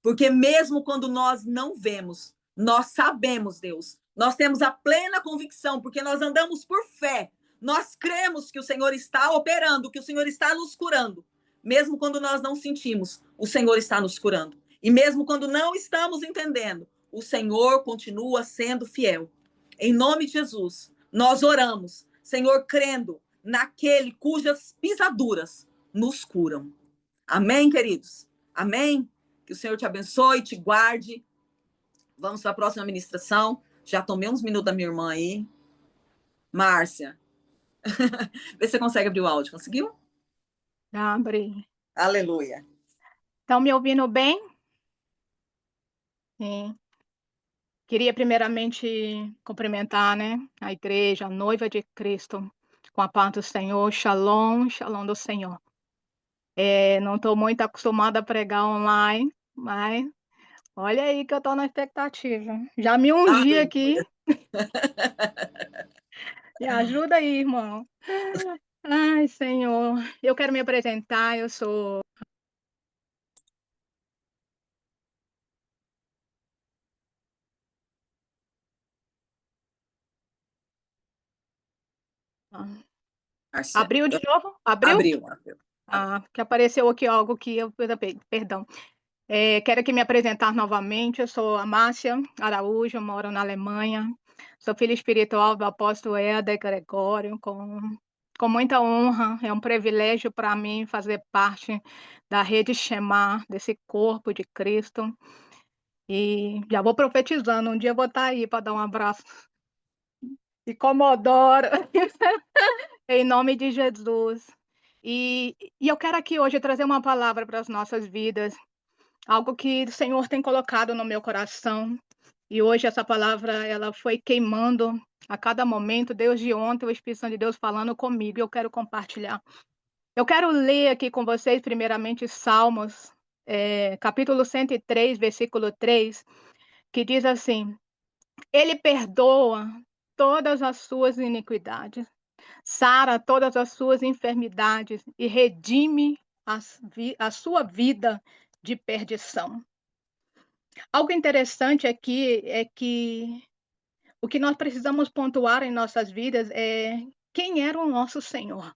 porque mesmo quando nós não vemos, nós sabemos, Deus, nós temos a plena convicção, porque nós andamos por fé, nós cremos que o Senhor está operando, que o Senhor está nos curando, mesmo quando nós não sentimos, o Senhor está nos curando, e mesmo quando não estamos entendendo, o Senhor continua sendo fiel. Em nome de Jesus, nós oramos, Senhor, crendo naquele cujas pisaduras nos curam. Amém, queridos? Amém? Que o Senhor te abençoe, te guarde. Vamos para a próxima ministração. Já tomei uns minutos da minha irmã aí. Márcia. Vê se você consegue abrir o áudio. Conseguiu? Já abri. Aleluia. Estão me ouvindo bem? Sim. Queria primeiramente cumprimentar, né, a igreja, a noiva de Cristo, com a paz do Senhor. Shalom, shalom do Senhor. Não estou muito acostumada a pregar online, mas olha aí que eu estou na expectativa. Já me ungi aqui. Me ajuda aí, irmão. Ai, Senhor. Eu quero me apresentar, eu sou... Márcia. Abriu de novo? Abriu? Abriu. Que apareceu aqui algo que eu... Perdão. Quero aqui me apresentar novamente. Eu sou a Márcia Araújo, moro na Alemanha. Sou filha espiritual do apóstolo Éder Gregório, com muita honra. É um privilégio para mim fazer parte da rede Shema, desse corpo de Cristo. E já vou profetizando, um dia eu vou estar aí para dar um abraço. E Comodoro, em nome de Jesus. E eu quero aqui hoje trazer uma palavra para as nossas vidas, algo que o Senhor tem colocado no meu coração. E hoje essa palavra, ela foi queimando a cada momento, desde ontem, o Espírito Santo de Deus falando comigo, e eu quero compartilhar. Eu quero ler aqui com vocês, primeiramente, Salmos, capítulo 103, versículo 3, que diz assim: Ele perdoa todas as suas iniquidades, sara todas as suas enfermidades e redime a sua vida de perdição. Algo interessante aqui é que o que nós precisamos pontuar em nossas vidas é quem era o nosso Senhor.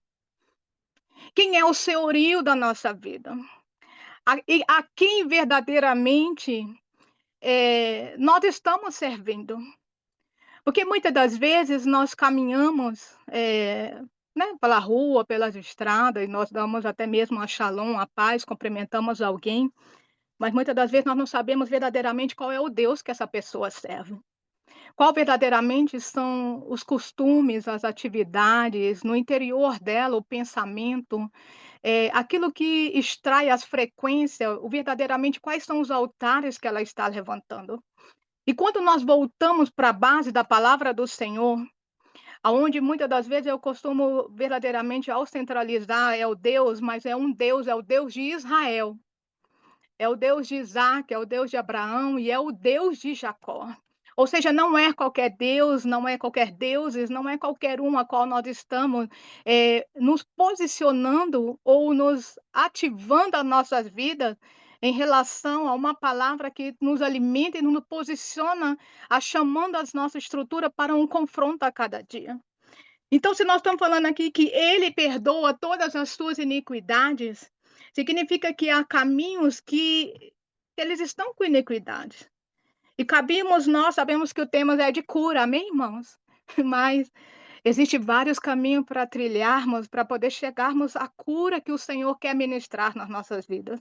Quem é o senhorio da nossa vida? A quem verdadeiramente nós estamos servindo? Porque muitas das vezes nós caminhamos, né, pela rua, pelas estradas, e nós damos até mesmo a shalom, a paz, cumprimentamos alguém, mas muitas das vezes nós não sabemos verdadeiramente qual é o Deus que essa pessoa serve. Qual verdadeiramente são os costumes, as atividades, no interior dela, o pensamento, aquilo que extrai as frequências, o verdadeiramente quais são os altares que ela está levantando. E quando nós voltamos para a base da palavra do Senhor, aonde muitas das vezes eu costumo verdadeiramente ao centralizar é o Deus, mas é um Deus, é o Deus de Israel, é o Deus de Isaac, é o Deus de Abraão e é o Deus de Jacó. Ou seja, não é qualquer Deus, não é qualquer deuses, não é qualquer um a qual nós estamos nos posicionando ou nos ativando as nossas vidas em relação a uma palavra que nos alimenta e nos posiciona, chamando as nossas estruturas para um confronto a cada dia. Então, se nós estamos falando aqui que ele perdoa todas as suas iniquidades, significa que há caminhos que eles estão com iniquidade. E cabemos nós, sabemos que o tema é de cura, amém, irmãos? Mas existem vários caminhos para trilharmos, para poder chegarmos à cura que o Senhor quer ministrar nas nossas vidas.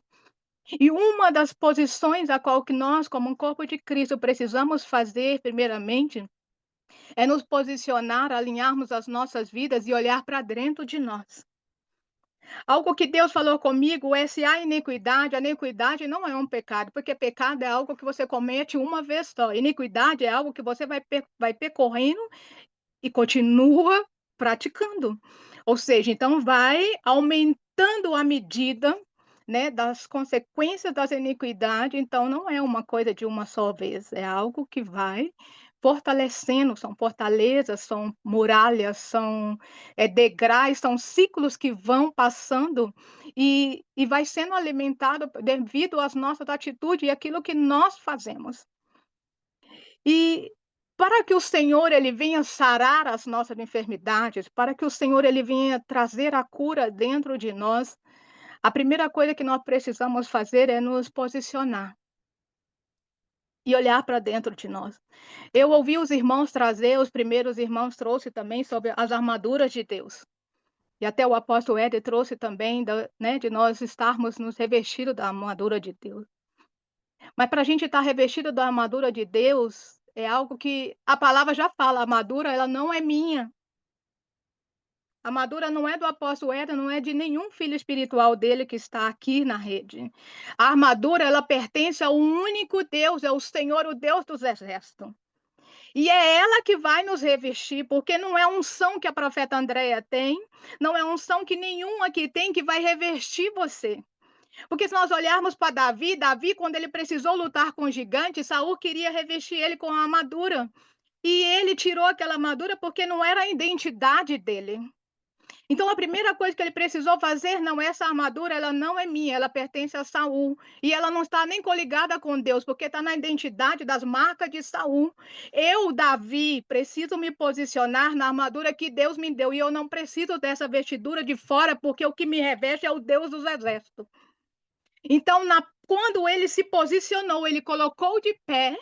E uma das posições a qual que nós, como um corpo de Cristo, precisamos fazer, primeiramente, é nos posicionar, alinharmos as nossas vidas e olhar para dentro de nós. Algo que Deus falou comigo é se há iniquidade, a iniquidade não é um pecado, porque pecado é algo que você comete uma vez só. Iniquidade é algo que você vai percorrendo e continua praticando. Ou seja, então vai aumentando a medida, né, das consequências das iniquidades, então não é uma coisa de uma só vez, é algo que vai fortalecendo, são fortalezas, são muralhas, são degraus, são ciclos que vão passando e vai sendo alimentado devido às nossas atitudes e aquilo que nós fazemos. E para que o Senhor ele venha sarar as nossas enfermidades, para que o Senhor ele venha trazer a cura dentro de nós, a primeira coisa que nós precisamos fazer é nos posicionar e olhar para dentro de nós. Eu ouvi os irmãos trazer, os primeiros irmãos trouxe também sobre as armaduras de Deus. E até o apóstolo Éder trouxe também, né, de nós estarmos nos revestidos da armadura de Deus. Mas para a gente estar revestido da armadura de Deus, é algo que a palavra já fala, a armadura ela não é minha. A armadura não é do apóstolo Éder, não é de nenhum filho espiritual dele que está aqui na rede. A armadura, ela pertence ao único Deus, é o Senhor, o Deus dos exércitos. E é ela que vai nos revestir, porque não é unção que a profeta Andréia tem, não é unção que nenhum aqui tem que vai revestir você. Porque se nós olharmos para Davi, quando ele precisou lutar com o gigante, Saul queria revestir ele com a armadura. E ele tirou aquela armadura porque não era a identidade dele. Então, a primeira coisa que ele precisou fazer, não, essa armadura, ela não é minha, ela pertence a Saul. E ela não está nem coligada com Deus, porque está na identidade das marcas de Saul. Eu, Davi, preciso me posicionar na armadura que Deus me deu. E eu não preciso dessa vestidura de fora, porque o que me reveste é o Deus dos exércitos. Então, quando ele se posicionou, ele colocou de pé,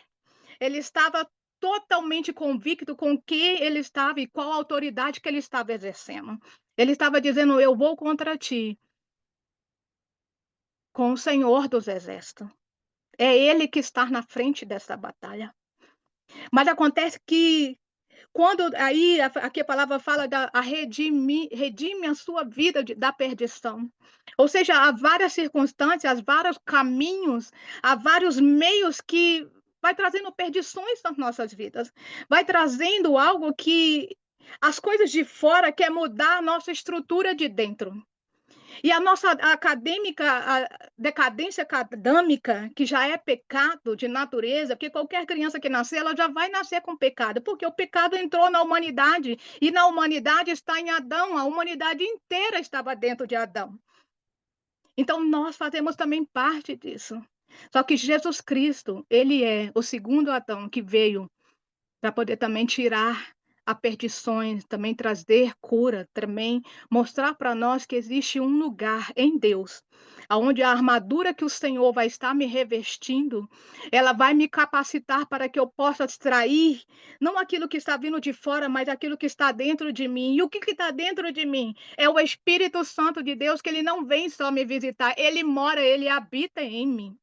ele estava totalmente convicto com o que ele estava e qual autoridade que ele estava exercendo. Ele estava dizendo: eu vou contra ti, com o Senhor dos Exércitos. É Ele que está na frente dessa batalha. Mas acontece que quando aí aqui a palavra fala da redime a sua vida da perdição. Ou seja, há várias circunstâncias, vários caminhos, há vários meios que vai trazendo perdições nas nossas vidas. Vai trazendo algo que as coisas de fora quer mudar a nossa estrutura de dentro. E a nossa a decadência acadâmica, que já é pecado de natureza, porque qualquer criança que nascer, ela já vai nascer com pecado, porque o pecado entrou na humanidade, e na humanidade está em Adão, a humanidade inteira estava dentro de Adão. Então, nós fazemos também parte disso. Só que Jesus Cristo, ele é o segundo Adão que veio para poder também tirar a perdições, também trazer cura, também mostrar para nós que existe um lugar em Deus, aonde a armadura que o Senhor vai estar me revestindo, ela vai me capacitar para que eu possa extrair, não aquilo que está vindo de fora, mas aquilo que está dentro de mim. E o que está dentro de mim? É o Espírito Santo de Deus, que ele não vem só me visitar, ele mora, ele habita em mim.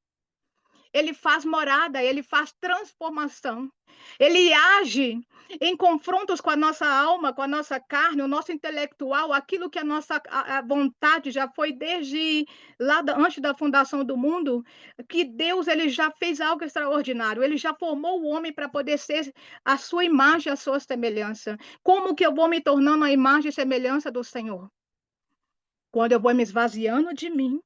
Ele faz morada, ele faz transformação. Ele age em confrontos com a nossa alma, com a nossa carne, o nosso intelectual, aquilo que a nossa a vontade já foi desde lá antes da fundação do mundo, que Deus ele já fez algo extraordinário. Ele já formou o homem para poder ser a sua imagem, a sua semelhança. Como que eu vou me tornando a imagem e semelhança do Senhor? Quando eu vou me esvaziando de mim,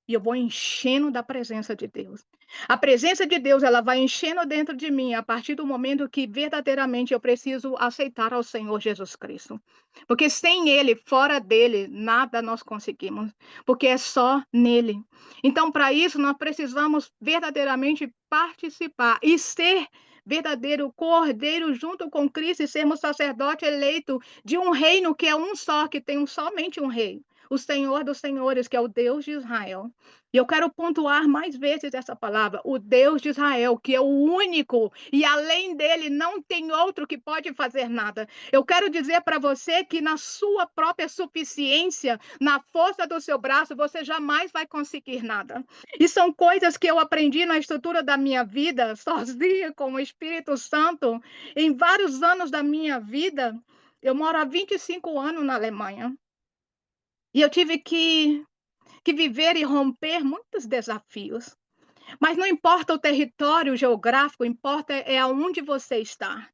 e eu vou enchendo da presença de Deus. A presença de Deus, ela vai enchendo dentro de mim a partir do momento que verdadeiramente eu preciso aceitar ao Senhor Jesus Cristo. Porque sem Ele, fora dele, nada nós conseguimos. Porque é só nele. Então, para isso, nós precisamos verdadeiramente participar e ser verdadeiro cordeiro junto com Cristo e sermos sacerdote eleito de um reino que é um só, que tem somente um rei, o Senhor dos Senhores, que é o Deus de Israel. E eu quero pontuar mais vezes essa palavra, o Deus de Israel, que é o único, e além dele não tem outro que pode fazer nada. Eu quero dizer para você que na sua própria suficiência, na força do seu braço, você jamais vai conseguir nada. E são coisas que eu aprendi na estrutura da minha vida, sozinha com o Espírito Santo, em vários anos da minha vida. Eu moro há 25 anos na Alemanha. E eu tive que viver e romper muitos desafios. Mas não importa o território geográfico, importa é aonde você está.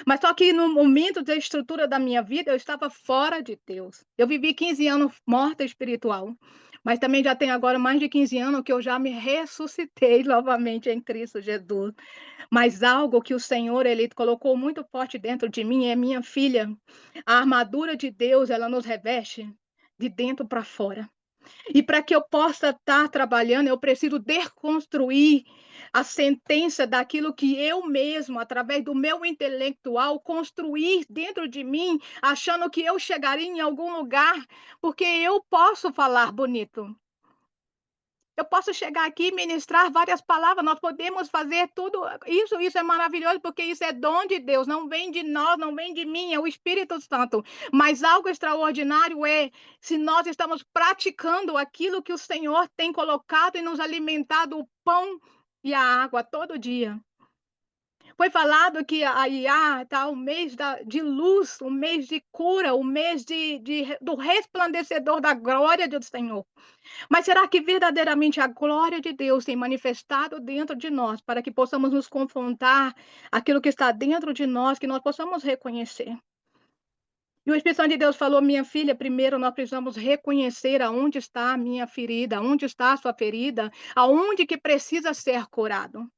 Mas só que no momento da estrutura da minha vida, eu estava fora de Deus. Eu vivi 15 anos morta espiritual. Mas também já tem agora mais de 15 anos que eu já me ressuscitei novamente em Cristo Jesus. Mas algo que o Senhor, ele colocou muito forte dentro de mim é minha filha. A armadura de Deus, ela nos reveste de dentro para fora. E para que eu possa estar trabalhando, eu preciso desconstruir a sentença daquilo que eu mesmo, através do meu intelectual, construir dentro de mim, achando que eu chegaria em algum lugar, porque eu posso falar bonito. Eu posso chegar aqui e ministrar várias palavras, nós podemos fazer tudo isso, isso é maravilhoso, porque isso é dom de Deus, não vem de nós, não vem de mim, é o Espírito Santo. Mas algo extraordinário é se nós estamos praticando aquilo que o Senhor tem colocado e nos alimentado, o pão e a água todo dia. Foi falado que a IA está o mês de luz, o mês de cura, o mês do resplandecedor da glória do Senhor. Mas será que verdadeiramente a glória de Deus tem manifestado dentro de nós para que possamos nos confrontar aquilo que está dentro de nós, que nós possamos reconhecer? E o Espírito Santo de Deus falou, minha filha, primeiro nós precisamos reconhecer aonde está a minha ferida, aonde está a sua ferida, aonde que precisa ser curado.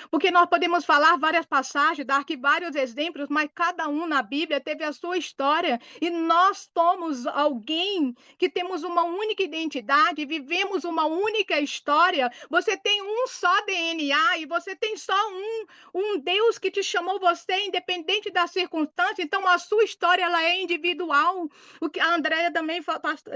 Porque nós podemos falar várias passagens, dar aqui vários exemplos, mas cada um na Bíblia teve a sua história e nós somos alguém que temos uma única identidade, vivemos uma única história. Você tem um só DNA e você tem só um Deus que te chamou você, independente da circunstância. Então a sua história ela é individual. O que a Andréia também,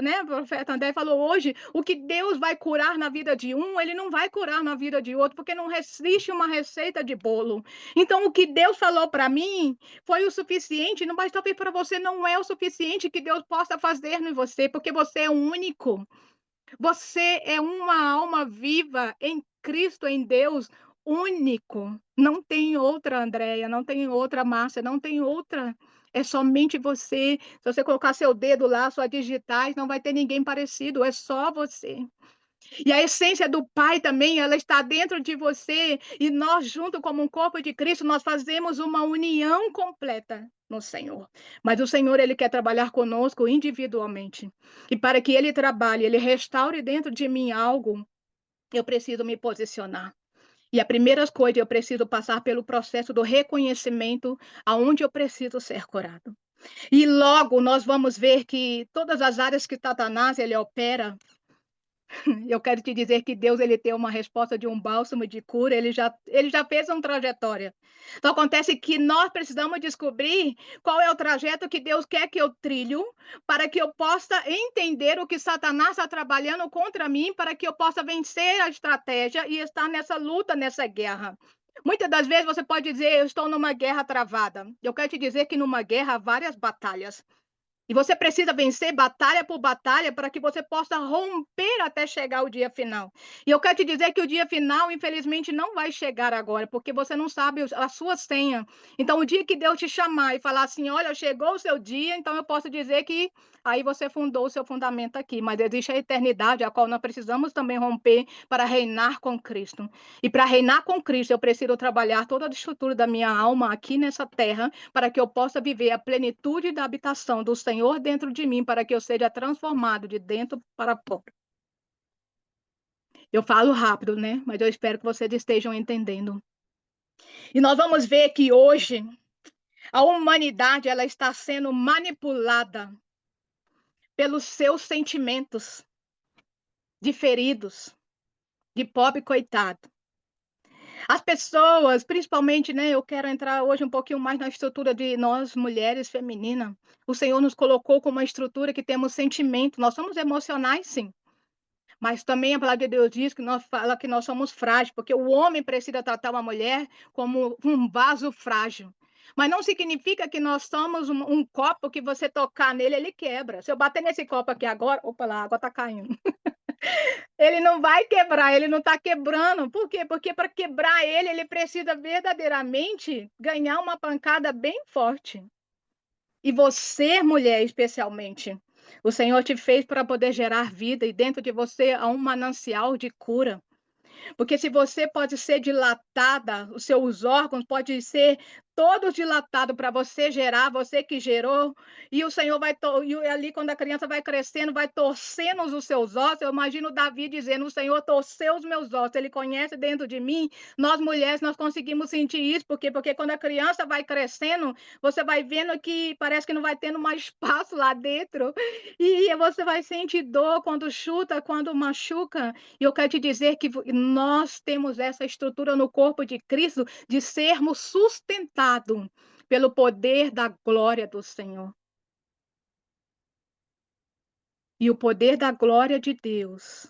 né, o profeta André falou hoje, o que Deus vai curar na vida de um, ele não vai curar na vida de outro, porque não existe uma receita de bolo. Então, o que Deus falou para mim foi o suficiente, mas talvez para você não é o suficiente que Deus possa fazer em você, porque você é único. Você é uma alma viva em Cristo em Deus único. Não tem outra Andréia, não tem outra Márcia, não tem outra. É somente você. Se você colocar seu dedo lá, suas digitais, não vai ter ninguém parecido, é só você. E a essência do Pai também, ela está dentro de você. E nós, junto como um corpo de Cristo, nós fazemos uma união completa no Senhor. Mas o Senhor, Ele quer trabalhar conosco individualmente. E para que Ele trabalhe, Ele restaure dentro de mim algo, eu preciso me posicionar. E a primeira coisa, eu preciso passar pelo processo do reconhecimento aonde eu preciso ser curado. E logo nós vamos ver que todas as áreas que Satanás ele opera, eu quero te dizer que Deus ele tem uma resposta de um bálsamo de cura, ele já fez uma trajetória. Então acontece que nós precisamos descobrir qual é o trajeto que Deus quer que eu trilho, para que eu possa entender o que Satanás está trabalhando contra mim, para que eu possa vencer a estratégia e estar nessa luta, nessa guerra. Muitas das vezes você pode dizer, eu estou numa guerra travada. Eu quero te dizer que numa guerra há várias batalhas. E você precisa vencer batalha por batalha para que você possa romper até chegar o dia final. E eu quero te dizer que o dia final, infelizmente, não vai chegar agora, porque você não sabe a sua senha. Então, o dia que Deus te chamar e falar assim, olha, chegou o seu dia, então eu posso dizer que aí você fundou o seu fundamento aqui. Mas existe a eternidade, a qual nós precisamos também romper para reinar com Cristo. E para reinar com Cristo, eu preciso trabalhar toda a estrutura da minha alma aqui nessa terra, para que eu possa viver a plenitude da habitação do Senhor dentro de mim, para que eu seja transformado de dentro para fora. Eu falo rápido, né? Mas eu espero que vocês estejam entendendo. E nós vamos ver que hoje a humanidade ela está sendo manipulada pelos seus sentimentos de feridos, de pobre coitado. As pessoas, principalmente, né, eu quero entrar hoje um pouquinho mais na estrutura de nós, mulheres femininas. O Senhor nos colocou com uma estrutura que temos sentimento, nós somos emocionais, sim. Mas também a palavra de Deus diz que nós fala que nós somos frágeis, porque o homem precisa tratar uma mulher como um vaso frágil. Mas não significa que nós somos um copo que você tocar nele, ele quebra. Se eu bater nesse copo aqui agora, opa lá, a água está caindo. Ele não vai quebrar, ele não está quebrando. Por quê? Porque para quebrar ele, ele precisa verdadeiramente ganhar uma pancada bem forte. E você, mulher, especialmente, o Senhor te fez para poder gerar vida e dentro de você há um manancial de cura. Porque se você pode ser dilatada, os seus órgãos podem ser todos dilatados para você gerar, você que gerou, e o Senhor vai, e ali quando a criança vai crescendo, vai torcendo os seus ossos. Eu imagino Davi dizendo, o Senhor torceu os meus ossos, ele conhece dentro de mim. Nós mulheres, nós conseguimos sentir isso, porque quando a criança vai crescendo, você vai vendo que parece que não vai tendo mais espaço lá dentro, e você vai sentir dor quando chuta, quando machuca. E eu quero te dizer que nós temos essa estrutura no corpo de Cristo de sermos sustentados pelo poder da glória do Senhor. E o poder da glória de Deus,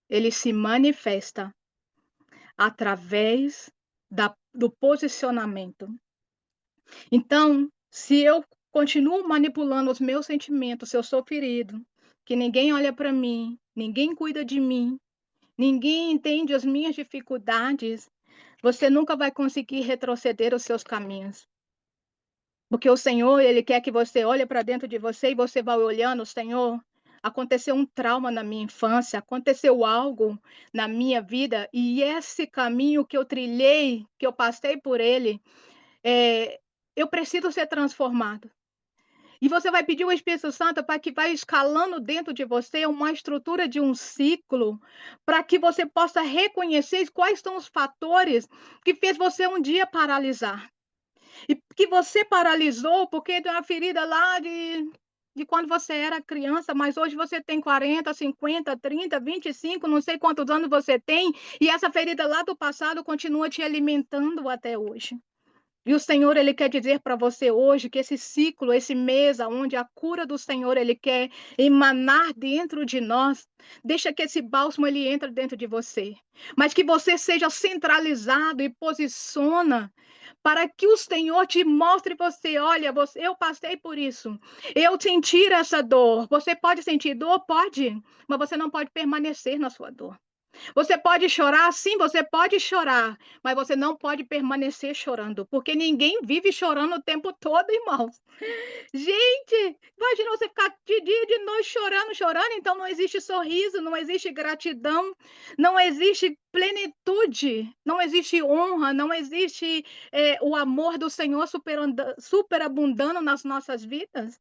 ele se manifesta através do posicionamento. Então, se eu continuo manipulando os meus sentimentos, se eu sou ferido, que ninguém olha para mim, ninguém cuida de mim, ninguém entende as minhas dificuldades, você nunca vai conseguir retroceder os seus caminhos. Porque o Senhor, ele quer que você olhe para dentro de você e você vai olhando, Senhor, aconteceu um trauma na minha infância, aconteceu algo na minha vida e esse caminho que eu trilhei, que eu passei por ele, eu preciso ser transformado. E você vai pedir o Espírito Santo para que vai escalando dentro de você uma estrutura de um ciclo, para que você possa reconhecer quais são os fatores que fez você um dia paralisar. E que você paralisou porque tem uma ferida lá de quando você era criança, mas hoje você tem 40, 50, 30, 25, não sei quantos anos você tem, e essa ferida lá do passado continua te alimentando até hoje. E o Senhor, ele quer dizer para você hoje que esse ciclo, esse mês, onde a cura do Senhor, ele quer emanar dentro de nós, deixa que esse bálsamo, ele entre dentro de você. Mas que você seja centralizado e posiciona para que o Senhor te mostre você, olha, eu passei por isso, eu senti essa dor. Você pode sentir dor? Pode, mas você não pode permanecer na sua dor. Você pode chorar? Sim, você pode chorar, mas você não pode permanecer chorando, porque ninguém vive chorando o tempo todo, irmãos. Gente, imagina você ficar de dia e de noite chorando, chorando, então não existe sorriso, não existe gratidão, não existe plenitude, não existe honra, não existe o amor do Senhor superabundando nas nossas vidas.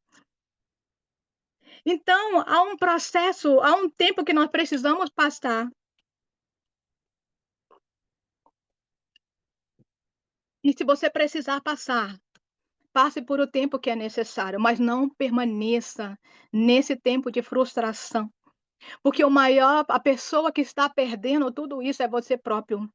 Então, há um processo, há um tempo que nós precisamos passar. E se você precisar passar, passe por o tempo que é necessário, mas não permaneça nesse tempo de frustração, porque a pessoa que está perdendo tudo isso é você próprio.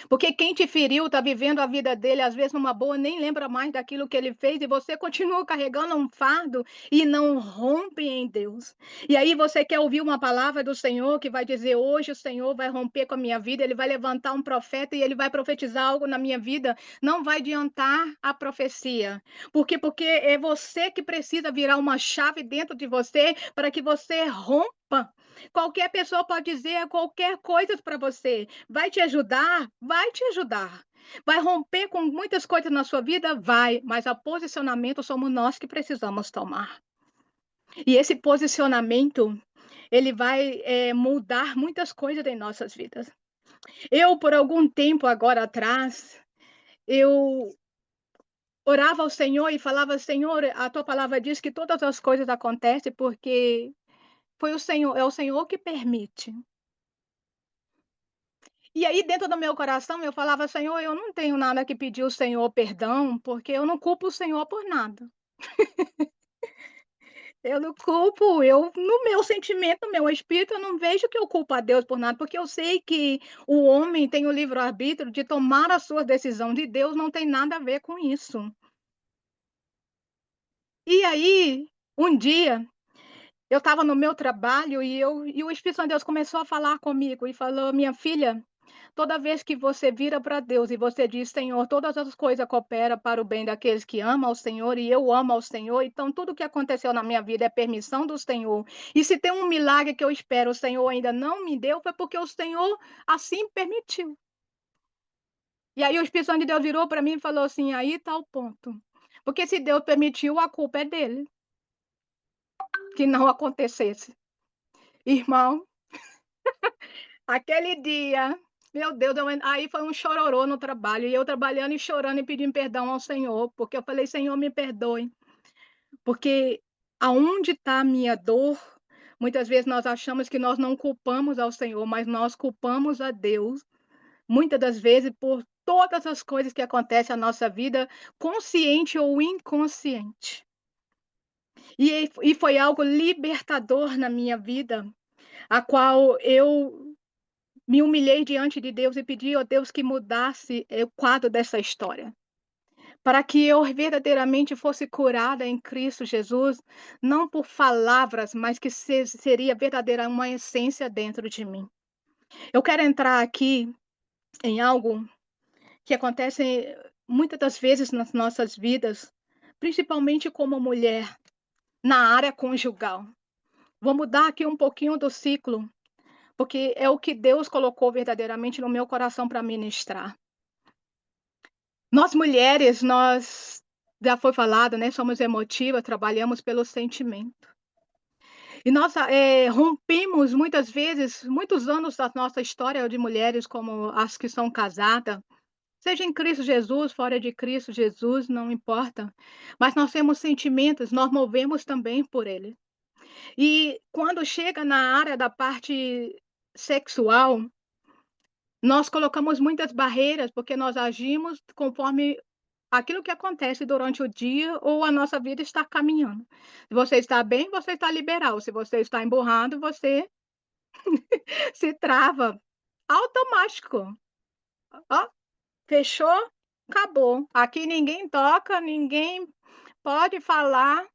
Porque quem te feriu está vivendo a vida dele, às vezes numa boa, nem lembra mais daquilo que ele fez, e você continua carregando um fardo e não rompe em Deus. E aí você quer ouvir uma palavra do Senhor que vai dizer: hoje o Senhor vai romper com a minha vida, ele vai levantar um profeta e ele vai profetizar algo na minha vida. Não vai adiantar a profecia. Por quê? Porque é você que precisa virar uma chave dentro de você para que você rompa. Qualquer pessoa pode dizer qualquer coisa para você. Vai te ajudar? Vai te ajudar. Vai romper com muitas coisas na sua vida? Vai, mas o posicionamento somos nós que precisamos tomar. E esse posicionamento, ele vai mudar muitas coisas em nossas vidas. Eu, por algum tempo agora atrás, eu orava ao Senhor e falava: Senhor, a tua palavra diz que todas as coisas acontecem porque foi o Senhor, é o Senhor que permite. E aí, dentro do meu coração, eu falava: Senhor, eu não tenho nada que pedir ao Senhor perdão, porque eu não culpo o Senhor por nada. Eu não culpo, no meu sentimento, no meu espírito, eu não vejo que eu culpo a Deus por nada, porque eu sei que o homem tem o livre-arbítrio de tomar a sua decisão, de Deus não tem nada a ver com isso. E aí, um dia, eu estava no meu trabalho e o Espírito Santo de Deus começou a falar comigo e falou: minha filha, toda vez que você vira para Deus e você diz: Senhor, todas as coisas cooperam para o bem daqueles que amam ao Senhor e eu amo ao Senhor, então tudo que aconteceu na minha vida é permissão do Senhor. E se tem um milagre que eu espero, o Senhor ainda não me deu, foi porque o Senhor assim permitiu. E aí o Espírito Santo de Deus virou para mim e falou assim: aí está o ponto. Porque se Deus permitiu, a culpa é dele, que não acontecesse. Irmão, aquele dia, meu Deus, aí foi um chororô no trabalho, e eu trabalhando e chorando e pedindo perdão ao Senhor, porque eu falei: Senhor, me perdoe, porque aonde está a minha dor, muitas vezes nós achamos que nós não culpamos ao Senhor, mas nós culpamos a Deus, muitas das vezes por todas as coisas que acontecem na nossa vida, consciente ou inconsciente. E foi algo libertador na minha vida, a qual eu me humilhei diante de Deus e pedi a Deus que mudasse o quadro dessa história, para que eu verdadeiramente fosse curada em Cristo Jesus, não por palavras, mas que seria verdadeira uma essência dentro de mim. Eu quero entrar aqui em algo que acontece muitas das vezes nas nossas vidas, principalmente como mulher, na área conjugal. Vou mudar aqui um pouquinho do ciclo, porque é o que Deus colocou verdadeiramente no meu coração para ministrar. Nós mulheres, nós já foi falado, né, somos emotivas, trabalhamos pelo sentimento. E nós, rompemos muitas vezes, muitos anos da nossa história de mulheres como as que são casadas, seja em Cristo Jesus, fora de Cristo Jesus, não importa, mas nós temos sentimentos, nós movemos também por ele. E quando chega na área da parte sexual, nós colocamos muitas barreiras, porque nós agimos conforme aquilo que acontece durante o dia ou a nossa vida está caminhando. Se você está bem, você está liberal. Se você está emburrado, você se trava. Automático. Ó, fechou, acabou. Aqui ninguém toca, ninguém pode falar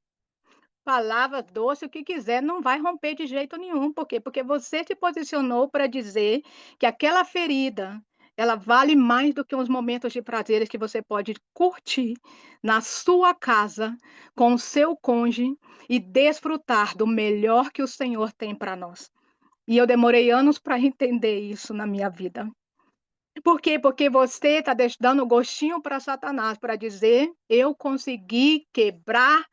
palavra doce, o que quiser, não vai romper de jeito nenhum. Por quê? Porque você se posicionou para dizer que aquela ferida, ela vale mais do que uns momentos de prazeres que você pode curtir na sua casa, com o seu cônjuge e desfrutar do melhor que o Senhor tem para nós. E eu demorei anos para entender isso na minha vida. Por quê? Porque você está dando gostinho para Satanás, para dizer: eu consegui quebrar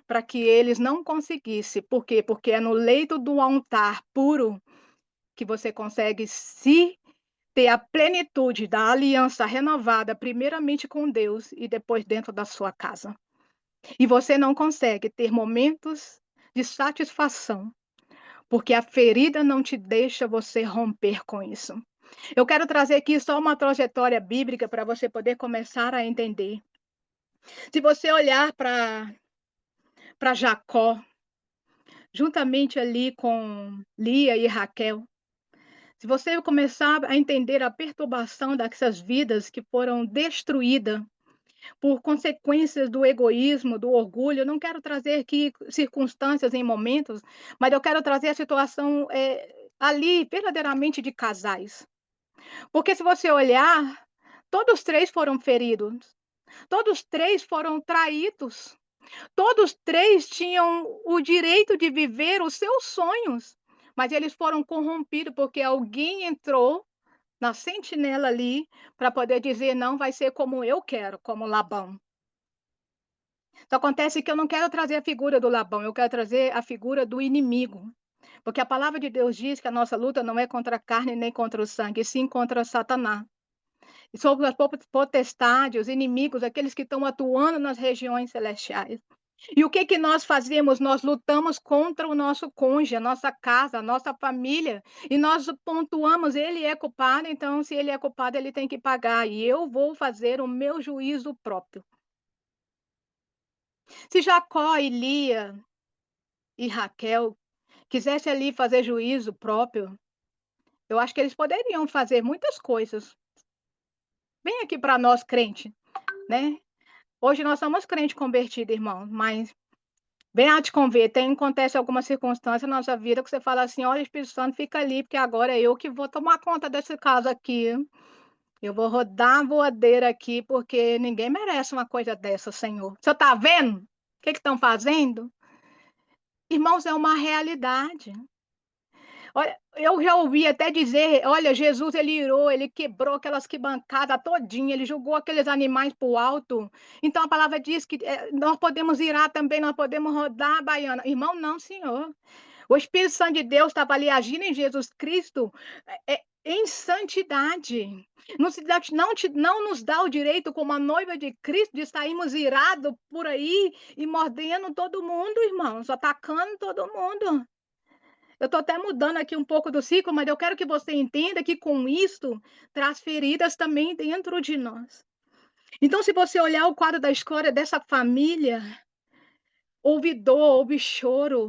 para que eles não conseguissem. Por quê? Porque é no leito do altar puro que você consegue se ter a plenitude da aliança renovada, primeiramente com Deus e depois dentro da sua casa. E você não consegue ter momentos de satisfação, porque a ferida não te deixa você romper com isso. Eu quero trazer aqui só uma trajetória bíblica para você poder começar a entender. Se você olhar para Jacó, juntamente ali com Lia e Raquel, se você começar a entender a perturbação dessas vidas que foram destruídas por consequências do egoísmo, do orgulho, eu não quero trazer aqui circunstâncias em momentos, mas eu quero trazer a situação ali verdadeiramente de casais. Porque se você olhar, todos três foram feridos, todos três foram traídos, todos três tinham o direito de viver os seus sonhos, mas eles foram corrompidos porque alguém entrou na sentinela ali para poder dizer: não vai ser como eu quero, como Labão. Só acontece que eu não quero trazer a figura do Labão, eu quero trazer a figura do inimigo. Porque a palavra de Deus diz que a nossa luta não é contra a carne nem contra o sangue, e sim contra Satanás. E sobre as potestades, os inimigos, aqueles que estão atuando nas regiões celestiais. E o que que nós fazemos? Nós lutamos contra o nosso cônjuge, a nossa casa, a nossa família, e nós pontuamos, ele é culpado, então se ele é culpado, ele tem que pagar, e eu vou fazer o meu juízo próprio. Se Jacó e Lia e Raquel quisessem ali fazer juízo próprio, eu acho que eles poderiam fazer muitas coisas. Vem aqui para nós crente, né? Hoje nós somos crente convertido, irmão, mas bem a te converter, acontece alguma circunstância na nossa vida que você fala assim: olha, Espírito Santo, fica ali, porque agora é eu que vou tomar conta desse caso aqui. Eu vou rodar a voadeira aqui, porque ninguém merece uma coisa dessa, Senhor. Você está vendo? O que estão fazendo? Irmãos, é uma realidade. Olha, eu já ouvi até dizer, olha, Jesus ele irou, ele quebrou aquelas bancadas todinha, ele jogou aqueles animais para o alto. Então a palavra diz que nós podemos irar também, nós podemos rodar a baiana. Irmão, não, senhor. O Espírito Santo de Deus estava ali agindo em Jesus Cristo em santidade. Não nos dá o direito, como a noiva de Cristo, de sairmos irados por aí e mordendo todo mundo, irmãos, atacando todo mundo. Eu estou até mudando aqui um pouco do ciclo, mas eu quero que você entenda que com isso traz feridas também dentro de nós. Então, se você olhar o quadro da história dessa família, houve dor, houve choro,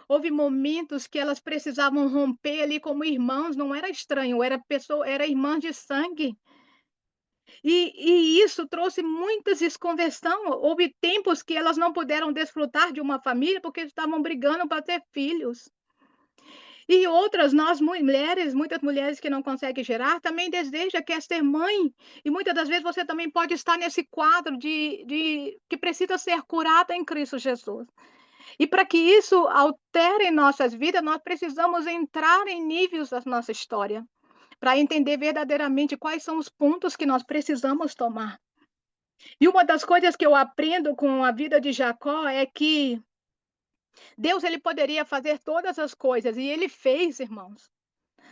houve momentos que elas precisavam romper ali como irmãos, não era estranho, era irmã de sangue. E isso trouxe muitas desconversão. Houve tempos que elas não puderam desfrutar de uma família porque estavam brigando para ter filhos. E outras, nós mulheres, muitas mulheres que não conseguem gerar, também deseja quer ser mãe. E muitas das vezes você também pode estar nesse quadro de que precisa ser curada em Cristo Jesus. E para que isso altere nossas vidas, nós precisamos entrar em níveis da nossa história, para entender verdadeiramente quais são os pontos que nós precisamos tomar. E uma das coisas que eu aprendo com a vida de Jacó é que Deus ele poderia fazer todas as coisas, e ele fez, irmãos.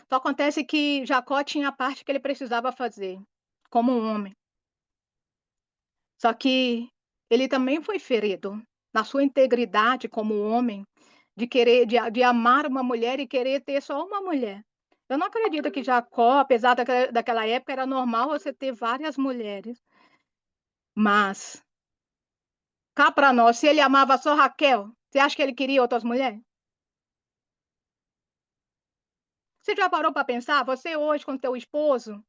Só acontece que Jacó tinha a parte que ele precisava fazer, como um homem. Só que ele também foi ferido na sua integridade como homem, de querer, de amar uma mulher e querer ter só uma mulher. Eu não acredito que Jacó, apesar daquela época, era normal você ter várias mulheres. Mas, cá para nós, se ele amava só Raquel, você acha que ele queria outras mulheres? Você já parou para pensar? Você hoje com teu esposo,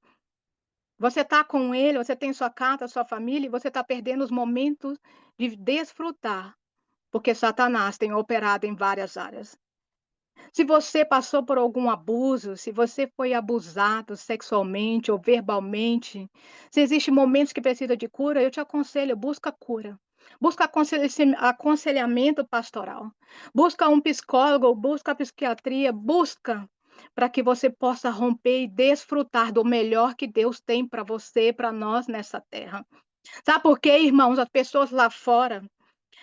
você está com ele, você tem sua casa, sua família, e você está perdendo os momentos de desfrutar, porque Satanás tem operado em várias áreas. Se você passou por algum abuso, se você foi abusado sexualmente ou verbalmente, se existem momentos que precisa de cura, eu te aconselho, busca cura. Busca aconselhamento pastoral. Busca um psicólogo, busca a psiquiatria, busca. para que você possa romper e desfrutar do melhor que Deus tem para você, para nós nessa terra. Sabe por quê, irmãos? As pessoas lá fora,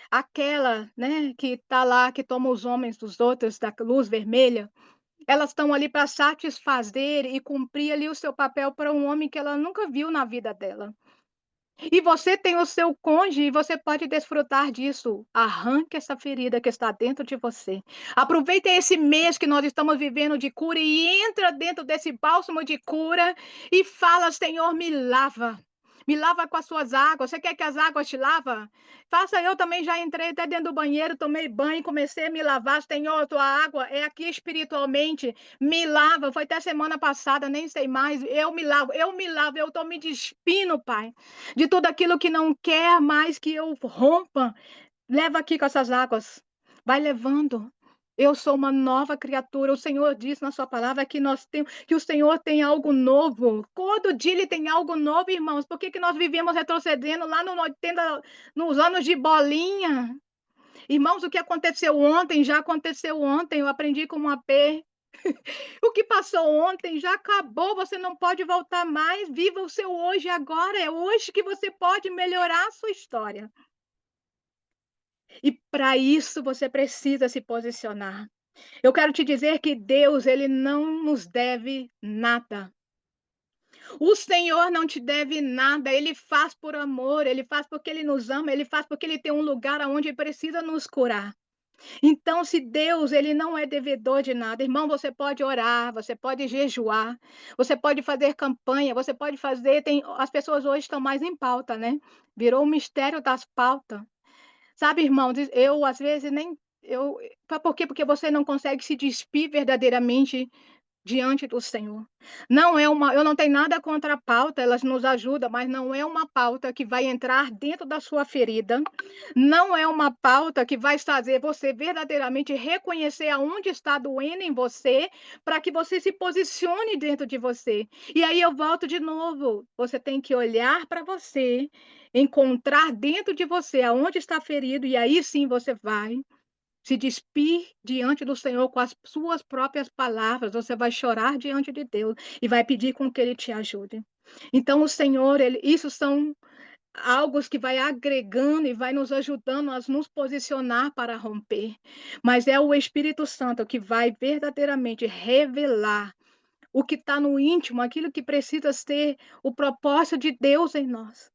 aquela, né, que está lá, que toma os homens dos outros da luz vermelha, elas estão ali para satisfazer e cumprir ali o seu papel para um homem que ela nunca viu na vida dela. E você tem o seu cônjuge e você pode desfrutar disso. Arranque essa ferida que está dentro de você. Aproveite esse mês que nós estamos vivendo de cura e entra dentro desse bálsamo de cura e fala: Senhor, me lava. Me lava com as suas águas. Você quer que as águas te lavem? Faça, eu também já entrei até dentro do banheiro, tomei banho, comecei a me lavar. Senhor, tua água é aqui espiritualmente. Me lava. Foi até semana passada, nem sei mais. Eu me lavo, eu estou me despindo, Pai, de tudo aquilo que não quer mais que eu rompa. Leva aqui com essas águas. Vai levando. Eu sou uma nova criatura. O Senhor diz na sua palavra que nós temos, que o Senhor tem algo novo. Todo dia ele tem algo novo, irmãos. Por que que nós vivemos retrocedendo lá no 80, nos anos de bolinha? Irmãos, o que aconteceu ontem já aconteceu ontem. Eu aprendi com uma P. O que passou ontem já acabou, você não pode voltar mais. Viva o seu hoje agora. É hoje que você pode melhorar a sua história. E para isso você precisa se posicionar. Eu quero te dizer que Deus, ele não nos deve nada. O Senhor não te deve nada, ele faz por amor, ele faz porque ele nos ama, ele faz porque ele tem um lugar onde precisa nos curar. Então, se Deus, ele não é devedor de nada, irmão, você pode orar, você pode jejuar, você pode fazer campanha, você pode fazer, as pessoas hoje estão mais em pauta, né? Virou o mistério das pautas. Sabe, irmão, eu às vezes nem eu, por quê? Porque você não consegue se despir verdadeiramente diante do Senhor. Não é uma, eu não tenho nada contra a pauta, elas nos ajudam, mas não é uma pauta que vai entrar dentro da sua ferida. Não é uma pauta que vai fazer você verdadeiramente reconhecer aonde está doendo em você, para que você se posicione dentro de você. E aí eu volto de novo. Você tem que olhar para você, encontrar dentro de você aonde está ferido, e aí sim você vai se despir diante do Senhor com as suas próprias palavras, você vai chorar diante de Deus e vai pedir com que Ele te ajude. Então, o Senhor, isso são algo que vai agregando e vai nos ajudando a nos posicionar para romper. Mas é o Espírito Santo que vai verdadeiramente revelar o que está no íntimo, aquilo que precisa ser o propósito de Deus em nós.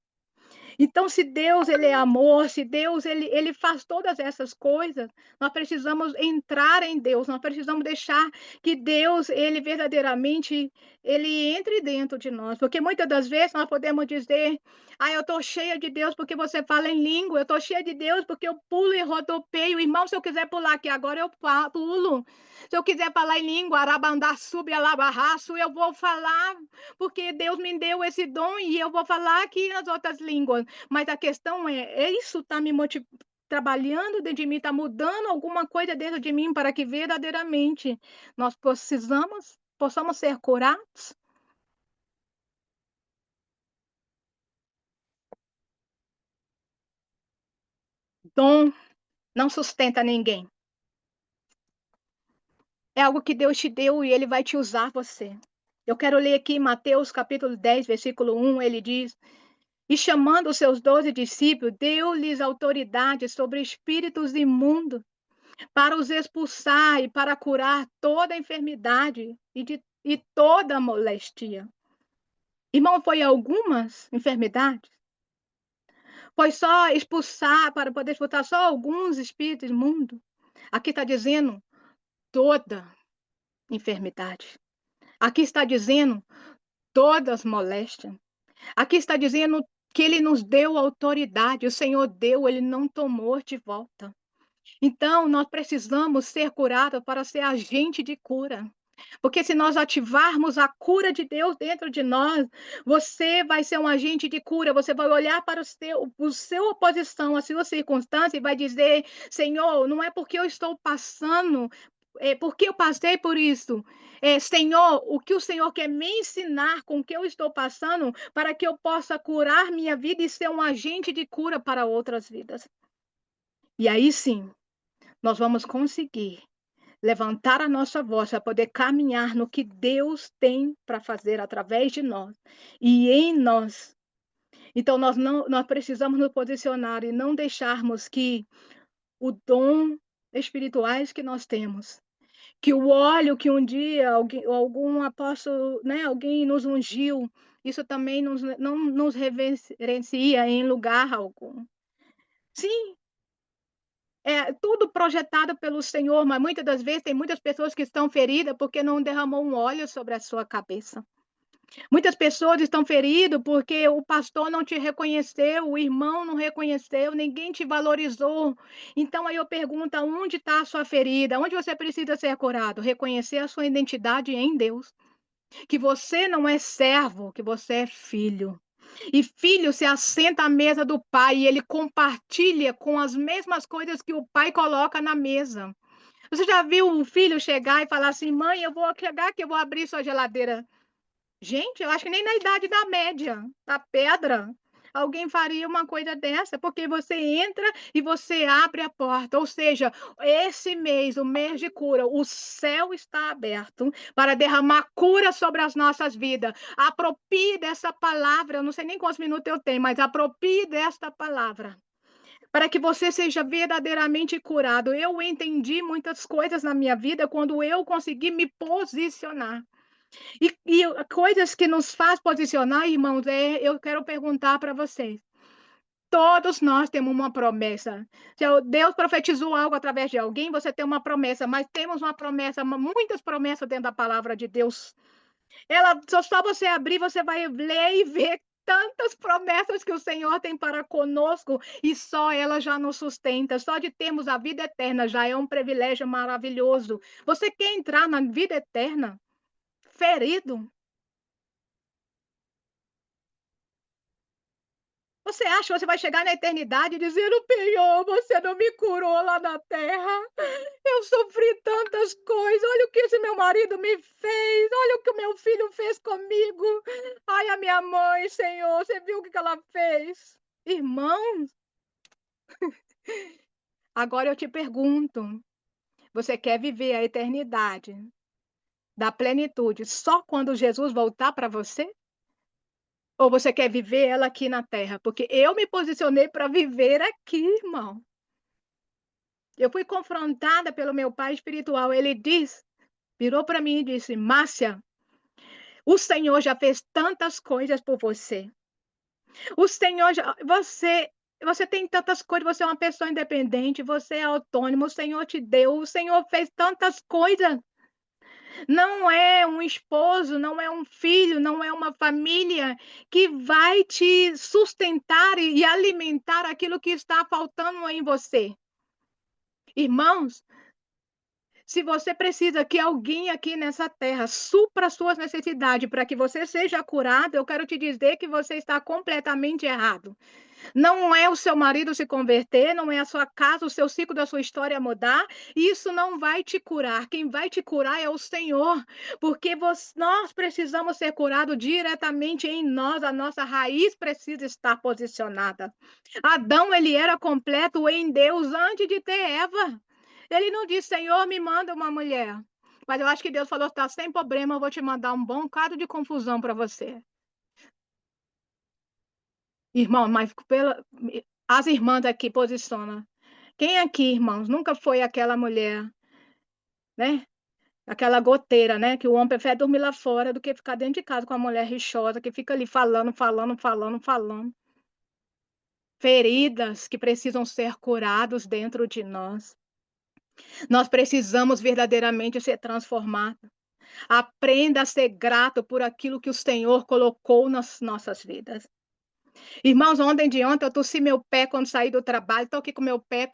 Então, se Deus ele é amor, se Deus ele faz todas essas coisas, nós precisamos entrar em Deus, nós precisamos deixar que Deus ele verdadeiramente ele entre dentro de nós, porque muitas das vezes nós podemos dizer: "Ah, eu estou cheia de Deus porque você fala em língua, eu estou cheia de Deus porque eu pulo e rodopeio, irmão, se eu quiser pular aqui agora eu pulo. Se eu quiser falar em língua, arabandá, sube, alabarraço, eu vou falar, porque Deus me deu esse dom e eu vou falar aqui nas outras línguas. Mas a questão é isso está me trabalhando dentro de mim, está mudando alguma coisa dentro de mim para que verdadeiramente nós possamos ser curados? Dom não sustenta ninguém. É algo que Deus te deu e Ele vai te usar você. Eu quero ler aqui Mateus capítulo 10, versículo 1, ele diz: E chamando os seus 12 discípulos, deu-lhes autoridade sobre espíritos imundos, para os expulsar e para curar toda enfermidade e toda moléstia. Irmão, foi algumas enfermidades? Foi só expulsar, para poder expulsar só alguns espíritos imundos? Aqui está dizendo toda enfermidade. Aqui está dizendo todas moléstias. Aqui está dizendo que ele nos deu autoridade, o Senhor deu, ele não tomou de volta. Então, nós precisamos ser curados para ser agente de cura. Porque se nós ativarmos a cura de Deus dentro de nós, você vai ser um agente de cura. Você vai olhar para o seu oposição, a sua circunstância e vai dizer: Senhor, não é porque eu estou passando, é porque eu passei por isso. Senhor, o que o Senhor quer me ensinar com o que eu estou passando para que eu possa curar minha vida e ser um agente de cura para outras vidas. E aí sim, nós vamos conseguir levantar a nossa voz para poder caminhar no que Deus tem para fazer através de nós e em nós. Então, nós precisamos nos posicionar e não deixarmos que o dom espirituais que nós temos, que o óleo que um dia algum apóstolo, né, alguém nos ungiu, isso também não nos reverencia em lugar algum. Sim, é tudo projetado pelo Senhor, mas muitas das vezes tem muitas pessoas que estão feridas porque não derramou um óleo sobre a sua cabeça. Muitas pessoas estão feridas porque o pastor não te reconheceu, o irmão não reconheceu, ninguém te valorizou. Então aí eu pergunto, onde está a sua ferida? Onde você precisa ser curado? Reconhecer a sua identidade em Deus. Que você não é servo, que você é filho. E filho se assenta à mesa do pai e ele compartilha com as mesmas coisas que o pai coloca na mesa. Você já viu um filho chegar e falar assim: mãe, eu vou chegar aqui, eu vou abrir sua geladeira. Gente, eu acho que nem na idade da média, da pedra, alguém faria uma coisa dessa, porque você entra e você abre a porta. Ou seja, esse mês, o mês de cura, o céu está aberto para derramar cura sobre as nossas vidas. Apropie dessa palavra, eu não sei nem quantos minutos eu tenho, mas apropie desta palavra. Para que você seja verdadeiramente curado. Eu entendi muitas coisas na minha vida quando eu consegui me posicionar. E coisas que nos faz posicionar, irmãos, eu quero perguntar para vocês. Todos nós temos uma promessa. Se Deus profetizou algo através de alguém, você tem uma promessa, mas temos uma promessa, muitas promessas dentro da palavra de Deus. Só você abrir, você vai ler e ver tantas promessas que o Senhor tem para conosco e só ela já nos sustenta. Só de termos a vida eterna já é um privilégio maravilhoso. Você quer entrar na vida eterna ferido? Você acha que você vai chegar na eternidade dizendo: Senhor, você não me curou lá na terra? Eu sofri tantas coisas. Olha o que esse meu marido me fez. Olha o que o meu filho fez comigo. Ai, a minha mãe, Senhor, você viu o que ela fez? Irmãos, agora eu te pergunto: você quer viver a eternidade da plenitude só quando Jesus voltar para você? Ou você quer viver ela aqui na terra? Porque eu me posicionei para viver aqui, irmão. Eu fui confrontada pelo meu pai espiritual. Ele virou para mim e disse: Márcia, o Senhor já fez tantas coisas por você. O Senhor você tem tantas coisas, você é uma pessoa independente, você é autônomo, o Senhor te deu, o Senhor fez tantas coisas. Não é um esposo, não é um filho, não é uma família que vai te sustentar e alimentar aquilo que está faltando em você. Irmãos, se você precisa que alguém aqui nessa terra supra suas necessidades para que você seja curado, eu quero te dizer que você está completamente errado. Não é o seu marido se converter, não é a sua casa, o seu ciclo da sua história mudar. Isso não vai te curar. Quem vai te curar é o Senhor, porque nós precisamos ser curados diretamente em nós. A nossa raiz precisa estar posicionada. Adão, ele era completo em Deus antes de ter Eva. Ele não disse: Senhor, me manda uma mulher. Mas eu acho que Deus falou: está sem problema, eu vou te mandar um bom bocado de confusão para você. Irmão, mas as irmãs aqui posicionam. Quem aqui, irmãos, nunca foi aquela mulher, né? Aquela goteira, né? Que o homem prefere dormir lá fora do que ficar dentro de casa com a mulher rixosa, que fica ali falando, falando, falando, falando. Feridas que precisam ser curadas dentro de nós. Nós precisamos verdadeiramente ser transformados. Aprenda a ser grato por aquilo que o Senhor colocou nas nossas vidas. Irmãos, ontem eu torci meu pé quando saí do trabalho, estou aqui com meu pé,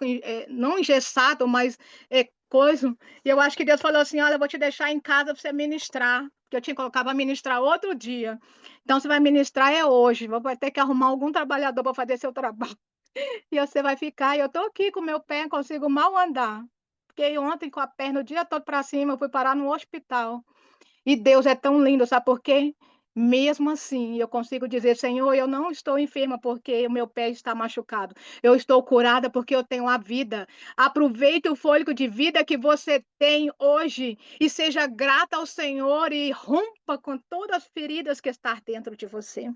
não engessado, mas coisa. E eu acho que Deus falou assim: olha, eu vou te deixar em casa para você ministrar, porque eu tinha colocado para ministrar outro dia. Então, você vai ministrar hoje, vai ter que arrumar algum trabalhador para fazer seu trabalho. E você vai ficar, e eu estou aqui com meu pé, consigo mal andar. Fiquei ontem com a perna o dia todo para cima, eu fui parar no hospital. E Deus é tão lindo, sabe por quê? Mesmo assim, eu consigo dizer: "Senhor, eu não estou enferma porque o meu pé está machucado. Eu estou curada porque eu tenho a vida". Aproveite o fôlego de vida que você tem hoje e seja grata ao Senhor e rompa com todas as feridas que está dentro de você.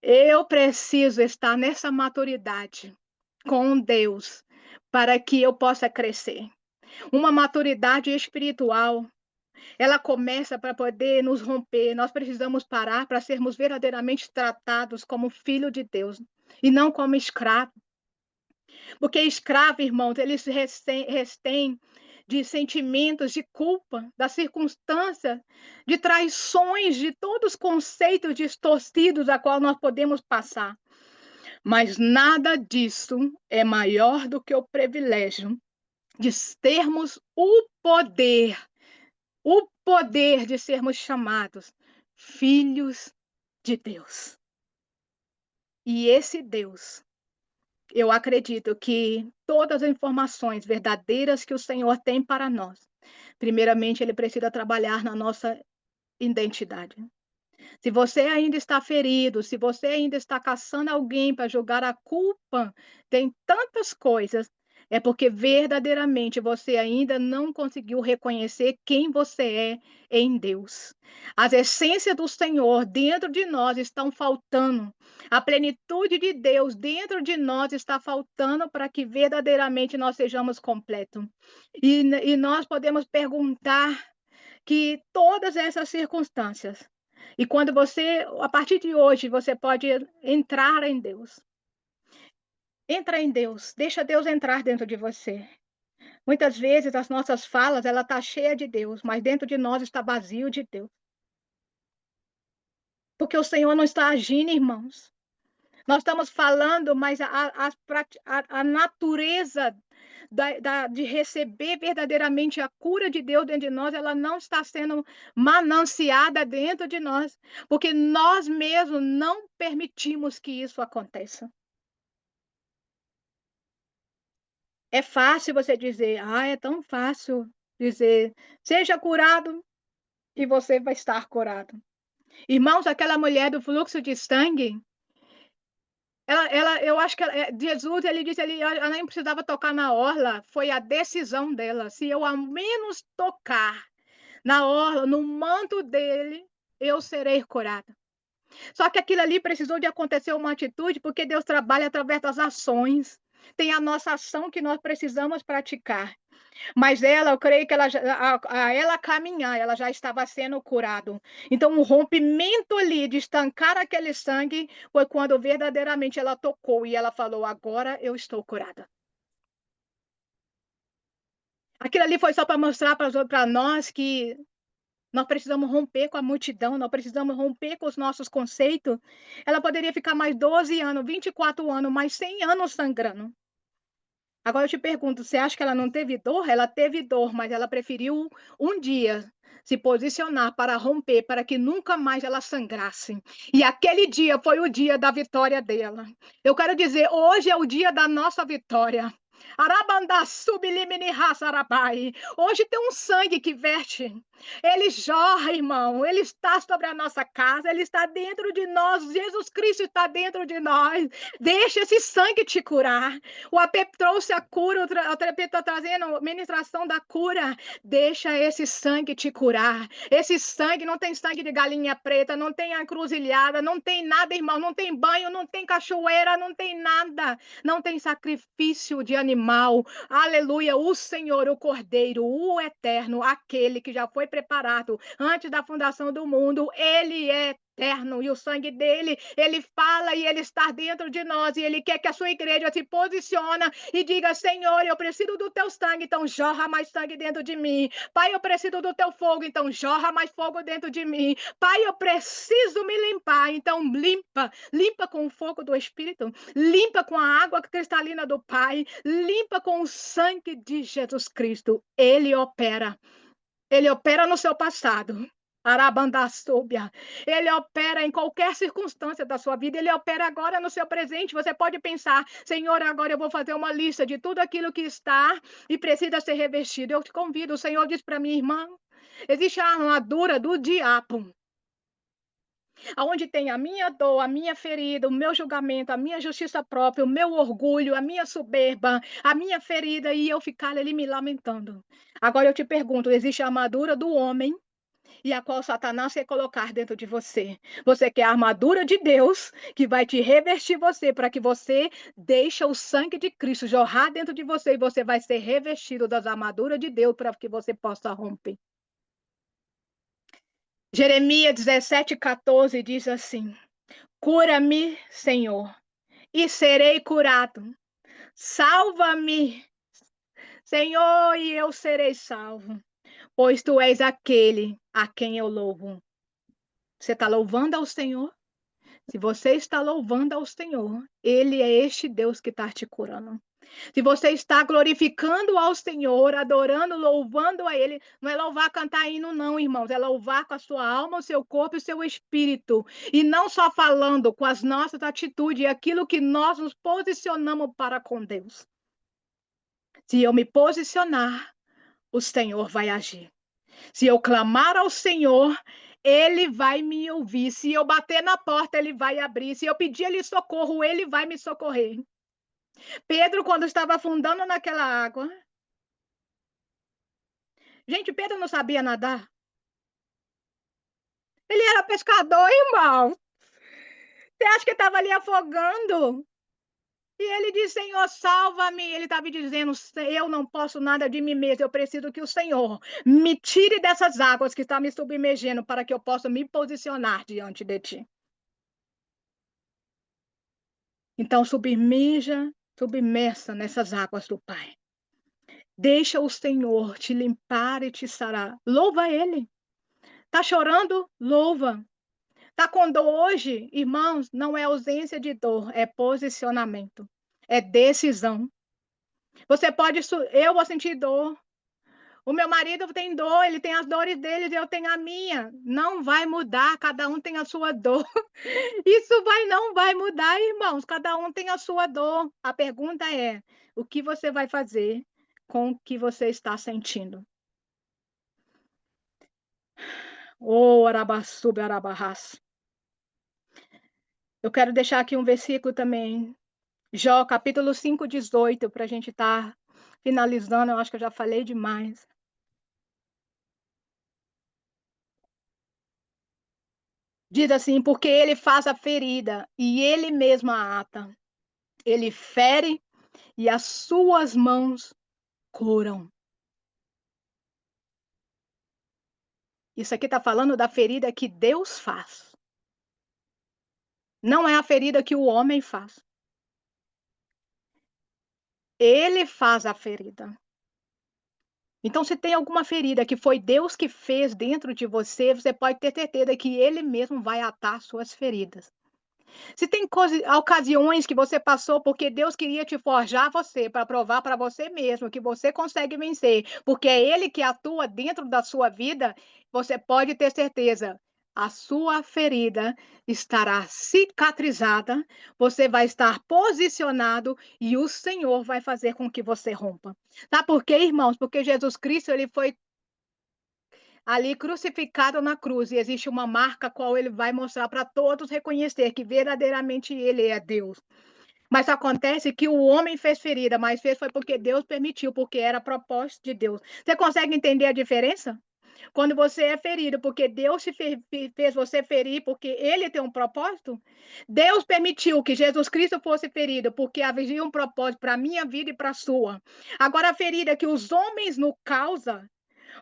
Eu preciso estar nessa maturidade com Deus para que eu possa crescer. Uma maturidade espiritual. Ela começa para poder nos romper. Nós precisamos parar para sermos verdadeiramente tratados como filho de Deus e não como escravo. Porque escravo, irmãos, eles restém de sentimentos de culpa, da circunstância, de traições, de todos os conceitos distorcidos a qual nós podemos passar. Mas nada disso é maior do que o privilégio de termos o poder de sermos chamados filhos de Deus. E esse Deus, eu acredito que todas as informações verdadeiras que o Senhor tem para nós, primeiramente, ele precisa trabalhar na nossa identidade. Se você ainda está ferido, se você ainda está caçando alguém para jogar a culpa, tem tantas coisas, é porque verdadeiramente você ainda não conseguiu reconhecer quem você é em Deus. As essências do Senhor dentro de nós estão faltando. A plenitude de Deus dentro de nós está faltando para que verdadeiramente nós sejamos completos. E nós podemos perguntar que todas essas circunstâncias, e quando você, a partir de hoje, você pode entrar em Deus. Entra em Deus, deixa Deus entrar dentro de você. Muitas vezes as nossas falas, ela tá cheia de Deus, mas dentro de nós está vazio de Deus. Porque o Senhor não está agindo, irmãos. Nós estamos falando, mas a natureza de receber verdadeiramente a cura de Deus dentro de nós, ela não está sendo mananciada dentro de nós, porque nós mesmos não permitimos que isso aconteça. É fácil você dizer, é tão fácil dizer, seja curado e você vai estar curado. Irmãos, aquela mulher do fluxo de sangue, eu acho que Jesus, ele disse, ela nem precisava tocar na orla, foi a decisão dela. Se eu ao menos tocar na orla, no manto dele, eu serei curada. Só que aquilo ali precisou de acontecer uma atitude, porque Deus trabalha através das ações. Tem a nossa ação que nós precisamos praticar. Mas ela, eu creio que ela caminhar, ela já estava sendo curado. Então, o rompimento ali de estancar aquele sangue foi quando verdadeiramente ela tocou e ela falou: agora eu estou curada. Aquilo ali foi só para mostrar para nós que nós precisamos romper com a multidão, nós precisamos romper com os nossos conceitos. Ela poderia ficar mais 12 anos, 24 anos, mais 100 anos sangrando. Agora eu te pergunto, você acha que ela não teve dor? Ela teve dor, mas ela preferiu um dia se posicionar para romper, para que nunca mais ela sangrasse. E aquele dia foi o dia da vitória dela. Eu quero dizer, hoje é o dia da nossa vitória. Arabanda subilimini rasarabai. Hoje tem um sangue que verte. Ele jorra, irmão. Ele está sobre a nossa casa. Ele está dentro de nós. Jesus Cristo está dentro de nós. Deixa esse sangue te curar. O AP trouxe a cura. O AP está trazendo ministração da cura. Deixa esse sangue te curar. Esse sangue não tem sangue de galinha preta, não tem encruzilhada, não tem nada, irmão. Não tem banho, não tem cachoeira, não tem nada. Não tem sacrifício de animal. Aleluia. O Senhor, o Cordeiro, o Eterno, aquele que já foi preparado antes da fundação do mundo, ele é eterno, e o sangue dele, ele fala e ele está dentro de nós, e ele quer que a sua igreja se posicione e diga: Senhor, eu preciso do teu sangue, então jorra mais sangue dentro de mim. Pai, eu preciso do teu fogo, então jorra mais fogo dentro de mim. Pai, eu preciso me limpar, então limpa com o fogo do Espírito, limpa com a água cristalina do Pai, limpa com o sangue de Jesus Cristo. Ele opera no seu passado. Arabandastúbia. Ele opera em qualquer circunstância da sua vida. Ele opera agora no seu presente. Você pode pensar: Senhor, agora eu vou fazer uma lista de tudo aquilo que está e precisa ser revestido. Eu te convido. O Senhor diz para mim: irmã, Existe a armadura do diabo. Aonde tem a minha dor, a minha ferida, o meu julgamento, a minha justiça própria, o meu orgulho, a minha soberba, a minha ferida, e eu ficar ali me lamentando. Agora eu te pergunto, existe a armadura do homem e a qual Satanás quer colocar dentro de você. Você quer a armadura de Deus, que vai te revestir você, para que você deixe o sangue de Cristo jorrar dentro de você, e você vai ser revestido das armaduras de Deus, para que você possa romper. Jeremias 17:14 diz assim: cura-me, Senhor, e serei curado. Salva-me, Senhor, e eu serei salvo, pois tu és aquele a quem eu louvo. Você está louvando ao Senhor? Se você está louvando ao Senhor, Ele é este Deus que está te curando. Se você está glorificando ao Senhor, adorando, louvando a Ele, não é louvar, cantar hino, não, irmãos. É louvar com a sua alma, o seu corpo e o seu espírito. E não só falando com as nossas atitudes, é aquilo que nós nos posicionamos para com Deus. Se eu me posicionar, o Senhor vai agir. Se eu clamar ao Senhor, Ele vai me ouvir. Se eu bater na porta, Ele vai abrir. Se eu pedir-lhe socorro, Ele vai me socorrer. Pedro, quando estava afundando naquela água... Gente, Pedro não sabia nadar. Ele era pescador, irmão. Você acha que estava ali afogando? E ele disse, Senhor, salva-me. Ele estava dizendo, eu não posso nada de mim mesmo. Eu preciso que o Senhor me tire dessas águas que estão me submergindo para que eu possa me posicionar diante de ti. Então, submersa nessas águas do Pai. Deixa o Senhor te limpar e te sarar. Louva Ele. Tá chorando? Louva. Tá com dor hoje? Irmãos, não é ausência de dor, é posicionamento. É decisão. Você pode... Eu vou sentir dor. O meu marido tem dor, ele tem as dores dele, eu tenho a minha. Não vai mudar, cada um tem a sua dor. Não vai mudar, irmãos. Cada um tem a sua dor. A pergunta é: o que você vai fazer com o que você está sentindo? Oh, arabassube, arabarras. Eu quero deixar aqui um versículo também. Jó, capítulo 5:18, para a gente estar finalizando. Eu acho que eu já falei demais. Diz assim: porque ele faz a ferida e ele mesmo a ata. Ele fere e as suas mãos curam. Isso aqui está falando da ferida que Deus faz. Não é a ferida que o homem faz. Ele faz a ferida. Então, se tem alguma ferida que foi Deus que fez dentro de você, você pode ter certeza que Ele mesmo vai atar suas feridas. Se tem ocasiões que você passou porque Deus queria te forjar você, para provar para você mesmo que você consegue vencer, porque é Ele que atua dentro da sua vida, você pode ter certeza, a sua ferida estará cicatrizada, você vai estar posicionado e o Senhor vai fazer com que você rompa. Sabe por quê, irmãos? Porque Jesus Cristo, ele foi ali crucificado na cruz, e existe uma marca qual ele vai mostrar para todos reconhecer que verdadeiramente ele é Deus. Mas acontece que o homem fez ferida, mas fez foi porque Deus permitiu, porque era propósito de Deus. Você consegue entender a diferença? Quando você é ferido, porque Deus fez você ferir, porque ele tem um propósito. Deus permitiu que Jesus Cristo fosse ferido, porque havia um propósito para a minha vida e para a sua. Agora, a ferida que os homens nos causam,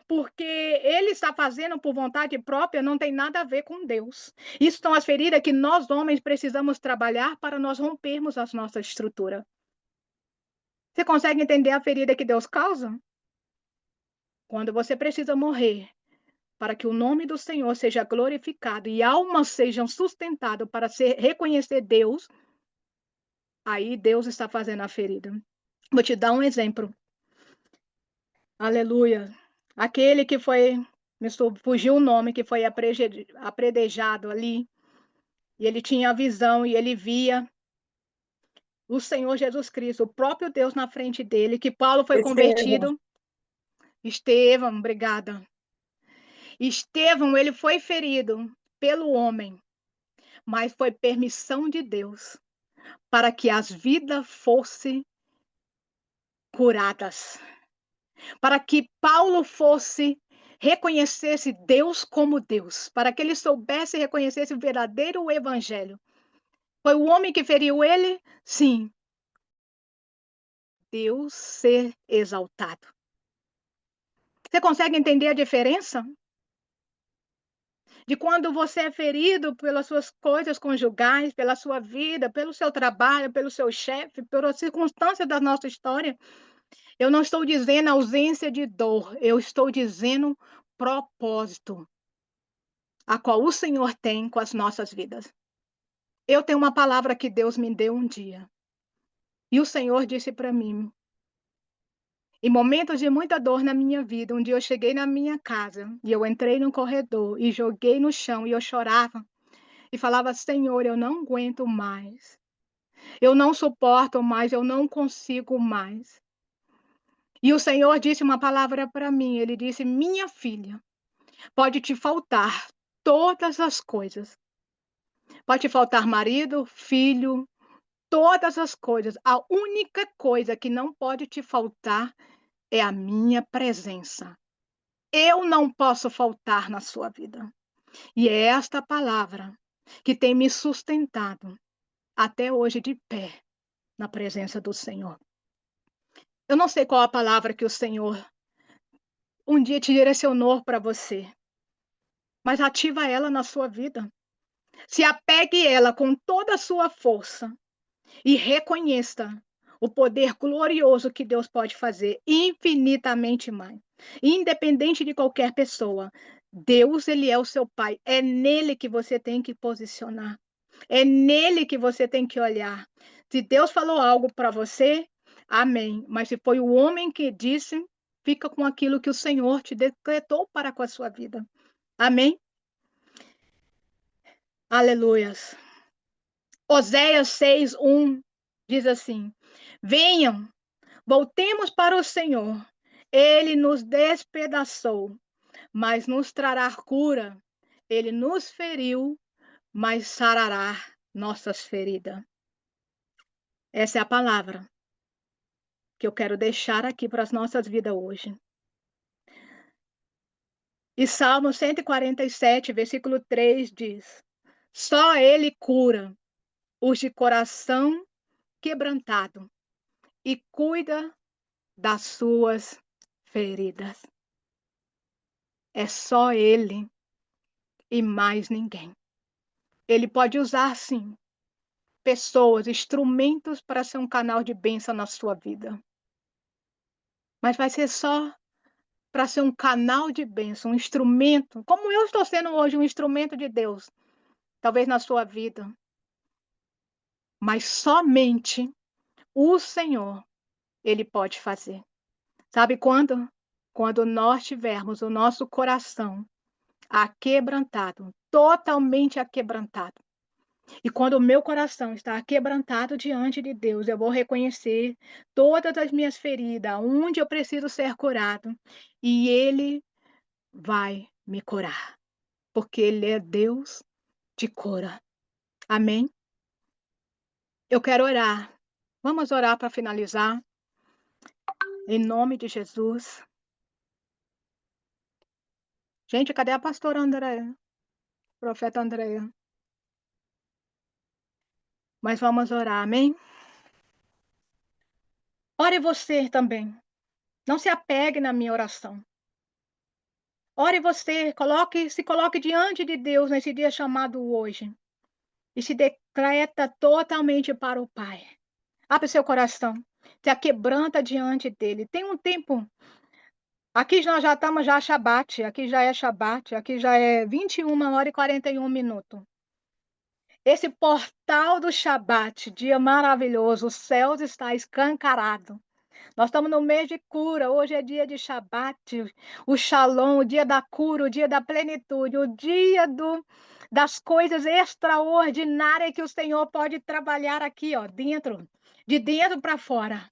porque ele está fazendo por vontade própria, não tem nada a ver com Deus. Isso são as feridas que nós, homens, precisamos trabalhar para nós rompermos a nossa estrutura. Você consegue entender a ferida que Deus causa? Quando você precisa morrer, para que o nome do Senhor seja glorificado e almas sejam sustentadas para reconhecer Deus, aí Deus está fazendo a ferida. Vou te dar um exemplo. Aleluia. Aquele que foi, fugiu o nome, que foi apredejado ali, e ele tinha a visão e ele via o Senhor Jesus Cristo, o próprio Deus na frente dele, que Paulo foi convertido. Estevão, obrigada. Estevão, ele foi ferido pelo homem, mas foi permissão de Deus para que as vidas fossem curadas, para que Paulo fosse reconhecesse Deus como Deus, para que ele soubesse e reconhecesse o verdadeiro evangelho. Foi o homem que feriu ele? Sim. Deus ser exaltado. Você consegue entender a diferença? De quando você é ferido pelas suas coisas conjugais, pela sua vida, pelo seu trabalho, pelo seu chefe, pelas circunstâncias da nossa história. Eu não estou dizendo ausência de dor, eu estou dizendo propósito, a qual o Senhor tem com as nossas vidas. Eu tenho uma palavra que Deus me deu um dia. E o Senhor disse para mim, em momentos de muita dor na minha vida, um dia eu cheguei na minha casa e eu entrei no corredor e joguei no chão e eu chorava e falava: Senhor, eu não aguento mais. Eu não suporto mais, eu não consigo mais. E o Senhor disse uma palavra para mim. Ele disse: minha filha, pode te faltar todas as coisas. Pode te faltar marido, filho, todas as coisas. A única coisa que não pode te faltar é a minha presença. Eu não posso faltar na sua vida. E é esta palavra que tem me sustentado até hoje de pé na presença do Senhor. Eu não sei qual a palavra que o Senhor um dia te direcionou para você, mas ativa ela na sua vida. Se apegue ela com toda a sua força e reconheça o poder glorioso que Deus pode fazer, infinitamente mais. Independente de qualquer pessoa, Deus, ele é o seu Pai. É nele que você tem que posicionar. É nele que você tem que olhar. Se Deus falou algo para você, amém. Mas se foi o homem que disse, fica com aquilo que o Senhor te decretou para com a sua vida. Amém? Aleluias. Oséias 6:1 diz assim: venham, voltemos para o Senhor. Ele nos despedaçou, mas nos trará cura. Ele nos feriu, mas sarará nossas feridas. Essa é a palavra que eu quero deixar aqui para as nossas vidas hoje. E Salmo 147, versículo 3 diz: só Ele cura os de coração quebrantado e cuida das suas feridas. É só Ele e mais ninguém. Ele pode usar, sim, pessoas, instrumentos para ser um canal de bênção na sua vida. Mas vai ser só para ser um canal de bênção, um instrumento, como eu estou sendo hoje um instrumento de Deus, talvez na sua vida. Mas somente o Senhor, Ele pode fazer. Sabe quando? Quando nós tivermos o nosso coração aquebrantado, totalmente aquebrantado. E quando o meu coração está aquebrantado diante de Deus, eu vou reconhecer todas as minhas feridas, onde eu preciso ser curado, e Ele vai me curar, porque Ele é Deus de cura. Amém? Eu quero orar. Vamos orar para finalizar. Em nome de Jesus. Gente, cadê a pastora Andréia? Profeta Andréia. Mas vamos orar, amém? Ore você também. Não se apegue na minha oração. Ore você, se coloque diante de Deus nesse dia chamado hoje. E se decreta totalmente para o Pai. Abre seu coração. Se aquebranta diante dele. Tem um tempo. Aqui nós já estamos já Shabat. Aqui já é Shabat. Aqui já é 21h41. Esse portal do Shabat, dia maravilhoso. Os céus está escancarado. Nós estamos no mês de cura, hoje é dia de Shabat, o Shalom, o dia da cura, o dia da plenitude, o dia das coisas extraordinárias que o Senhor pode trabalhar aqui, ó, dentro, de dentro para fora.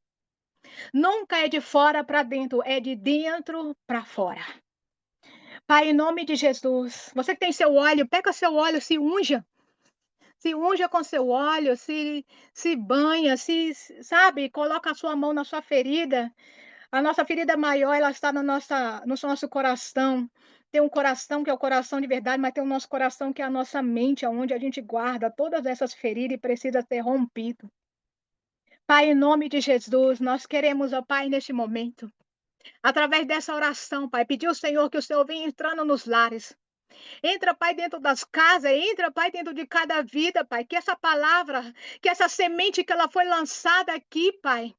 Nunca é de fora para dentro, é de dentro para fora. Pai, em nome de Jesus, você que tem seu óleo, pega seu óleo, se unja com seu óleo, se banha, sabe, coloca a sua mão na sua ferida. A nossa ferida maior, ela está no nosso coração. Tem um coração que é o coração de verdade, mas tem o nosso coração que é a nossa mente, onde a gente guarda todas essas feridas e precisa ser rompido. Pai, em nome de Jesus, nós queremos, ó Pai, neste momento, através dessa oração, Pai, pedir ao Senhor que o Senhor venha entrando nos lares. Entra, Pai, dentro das casas, entra, Pai, dentro de cada vida, Pai. Que essa palavra, que essa semente que ela foi lançada aqui, Pai.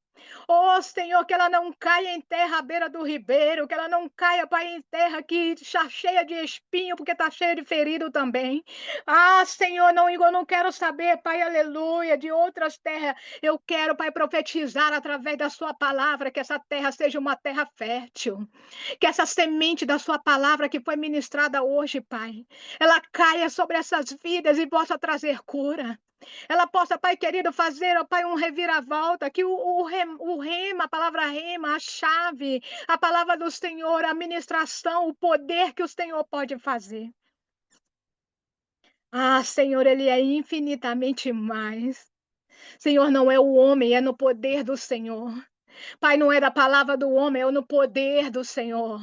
Oh, Senhor, que ela não caia em terra à beira do ribeiro, que ela não caia, Pai, em terra que está cheia de espinho, porque está cheia de ferido também. Ah, Senhor, não, eu não quero saber, Pai, aleluia, de outras terras. Eu quero, Pai, profetizar através da sua palavra, que essa terra seja uma terra fértil. Que essa semente da sua palavra que foi ministrada hoje, Pai, ela caia sobre essas vidas e possa trazer cura. Ela possa, Pai querido, fazer, ó Pai, um reviravolta, que o rema, a palavra rema, a chave, a palavra do Senhor, a ministração, o poder que o Senhor pode fazer. Ah, Senhor, Ele é infinitamente mais. Senhor, não é o homem, é no poder do Senhor. Pai, não é da palavra do homem, é no poder do Senhor.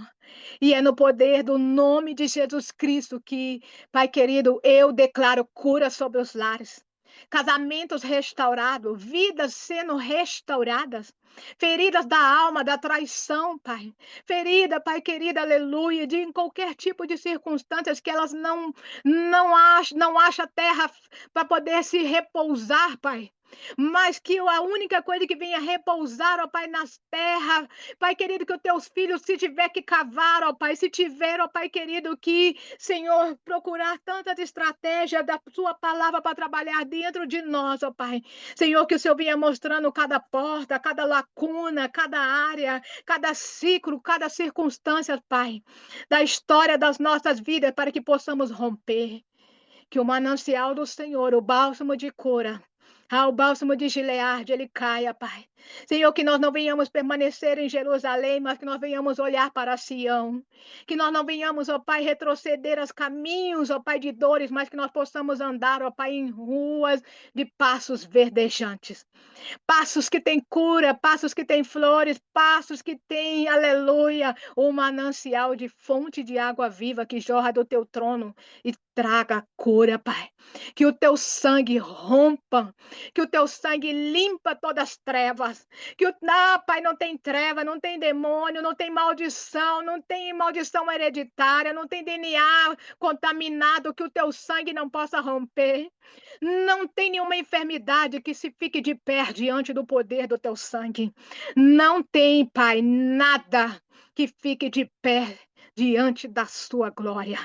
E é no poder do nome de Jesus Cristo que, Pai querido, eu declaro cura sobre os lares. Casamentos restaurados, vidas sendo restauradas, feridas da alma, da traição, Pai. Ferida, Pai querido, aleluia, de em qualquer tipo de circunstâncias que elas não acham terra para poder se repousar, Pai. Mas que a única coisa que venha repousar, ó Pai, nas terras, Pai querido, que os teus filhos, se tiver que cavar, ó Pai, se tiver, ó Pai querido, que, Senhor, procurar tantas estratégias da sua palavra para trabalhar dentro de nós, ó Pai. Senhor, que o Senhor venha mostrando cada porta, cada lacuna, cada área, cada ciclo, cada circunstância, Pai, da história das nossas vidas, para que possamos romper. Que o manancial do Senhor, o bálsamo de cura, o bálsamo de Gileade, ele caia, Pai. Senhor, que nós não venhamos permanecer em Jerusalém, mas que nós venhamos olhar para Sião. Que nós não venhamos, ó Pai, retroceder aos caminhos, ó Pai, de dores, mas que nós possamos andar, ó Pai, em ruas de passos verdejantes. Passos que têm cura, passos que têm flores, passos que têm, aleluia, um manancial de fonte de água viva que jorra do teu trono e traga cura, Pai. Que o teu sangue rompa, que o teu sangue limpa todas as trevas. Pai, não tem treva, não tem demônio, não tem maldição, não tem maldição hereditária, não tem DNA contaminado que o teu sangue não possa romper. Não tem nenhuma enfermidade que se fique de pé diante do poder do teu sangue. Não tem, Pai, nada que fique de pé diante da sua glória.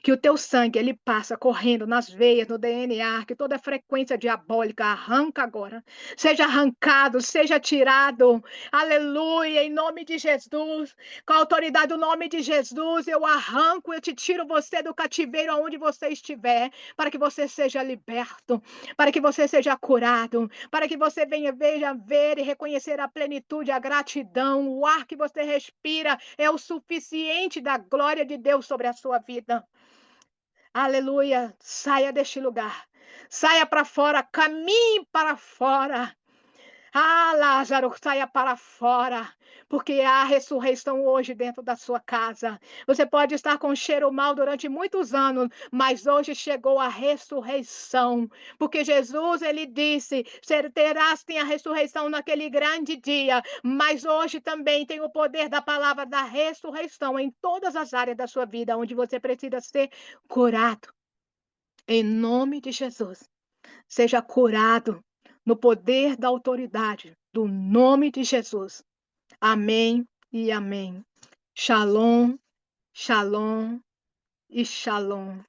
Que o teu sangue ele passa correndo nas veias, no DNA, que toda frequência diabólica arranca agora. Seja arrancado, seja tirado. Aleluia, em nome de Jesus. Com a autoridade do nome de Jesus, eu arranco, eu te tiro você do cativeiro aonde você estiver, para que você seja liberto, para que você seja curado, para que você venha ver e reconhecer a plenitude, a gratidão, o ar que você respira é o suficiente da glória de Deus sobre a sua vida. Aleluia. Saia deste lugar. Saia para fora. Caminhe para fora. Ah, Lázaro, saia para fora, porque há ressurreição hoje dentro da sua casa. Você pode estar com cheiro mal durante muitos anos, mas hoje chegou a ressurreição, porque Jesus, ele disse, terás tem a ressurreição naquele grande dia, mas hoje também tem o poder da palavra da ressurreição em todas as áreas da sua vida, onde você precisa ser curado. Em nome de Jesus, seja curado no poder da autoridade do nome de Jesus. Amém e amém. Shalom, shalom e shalom.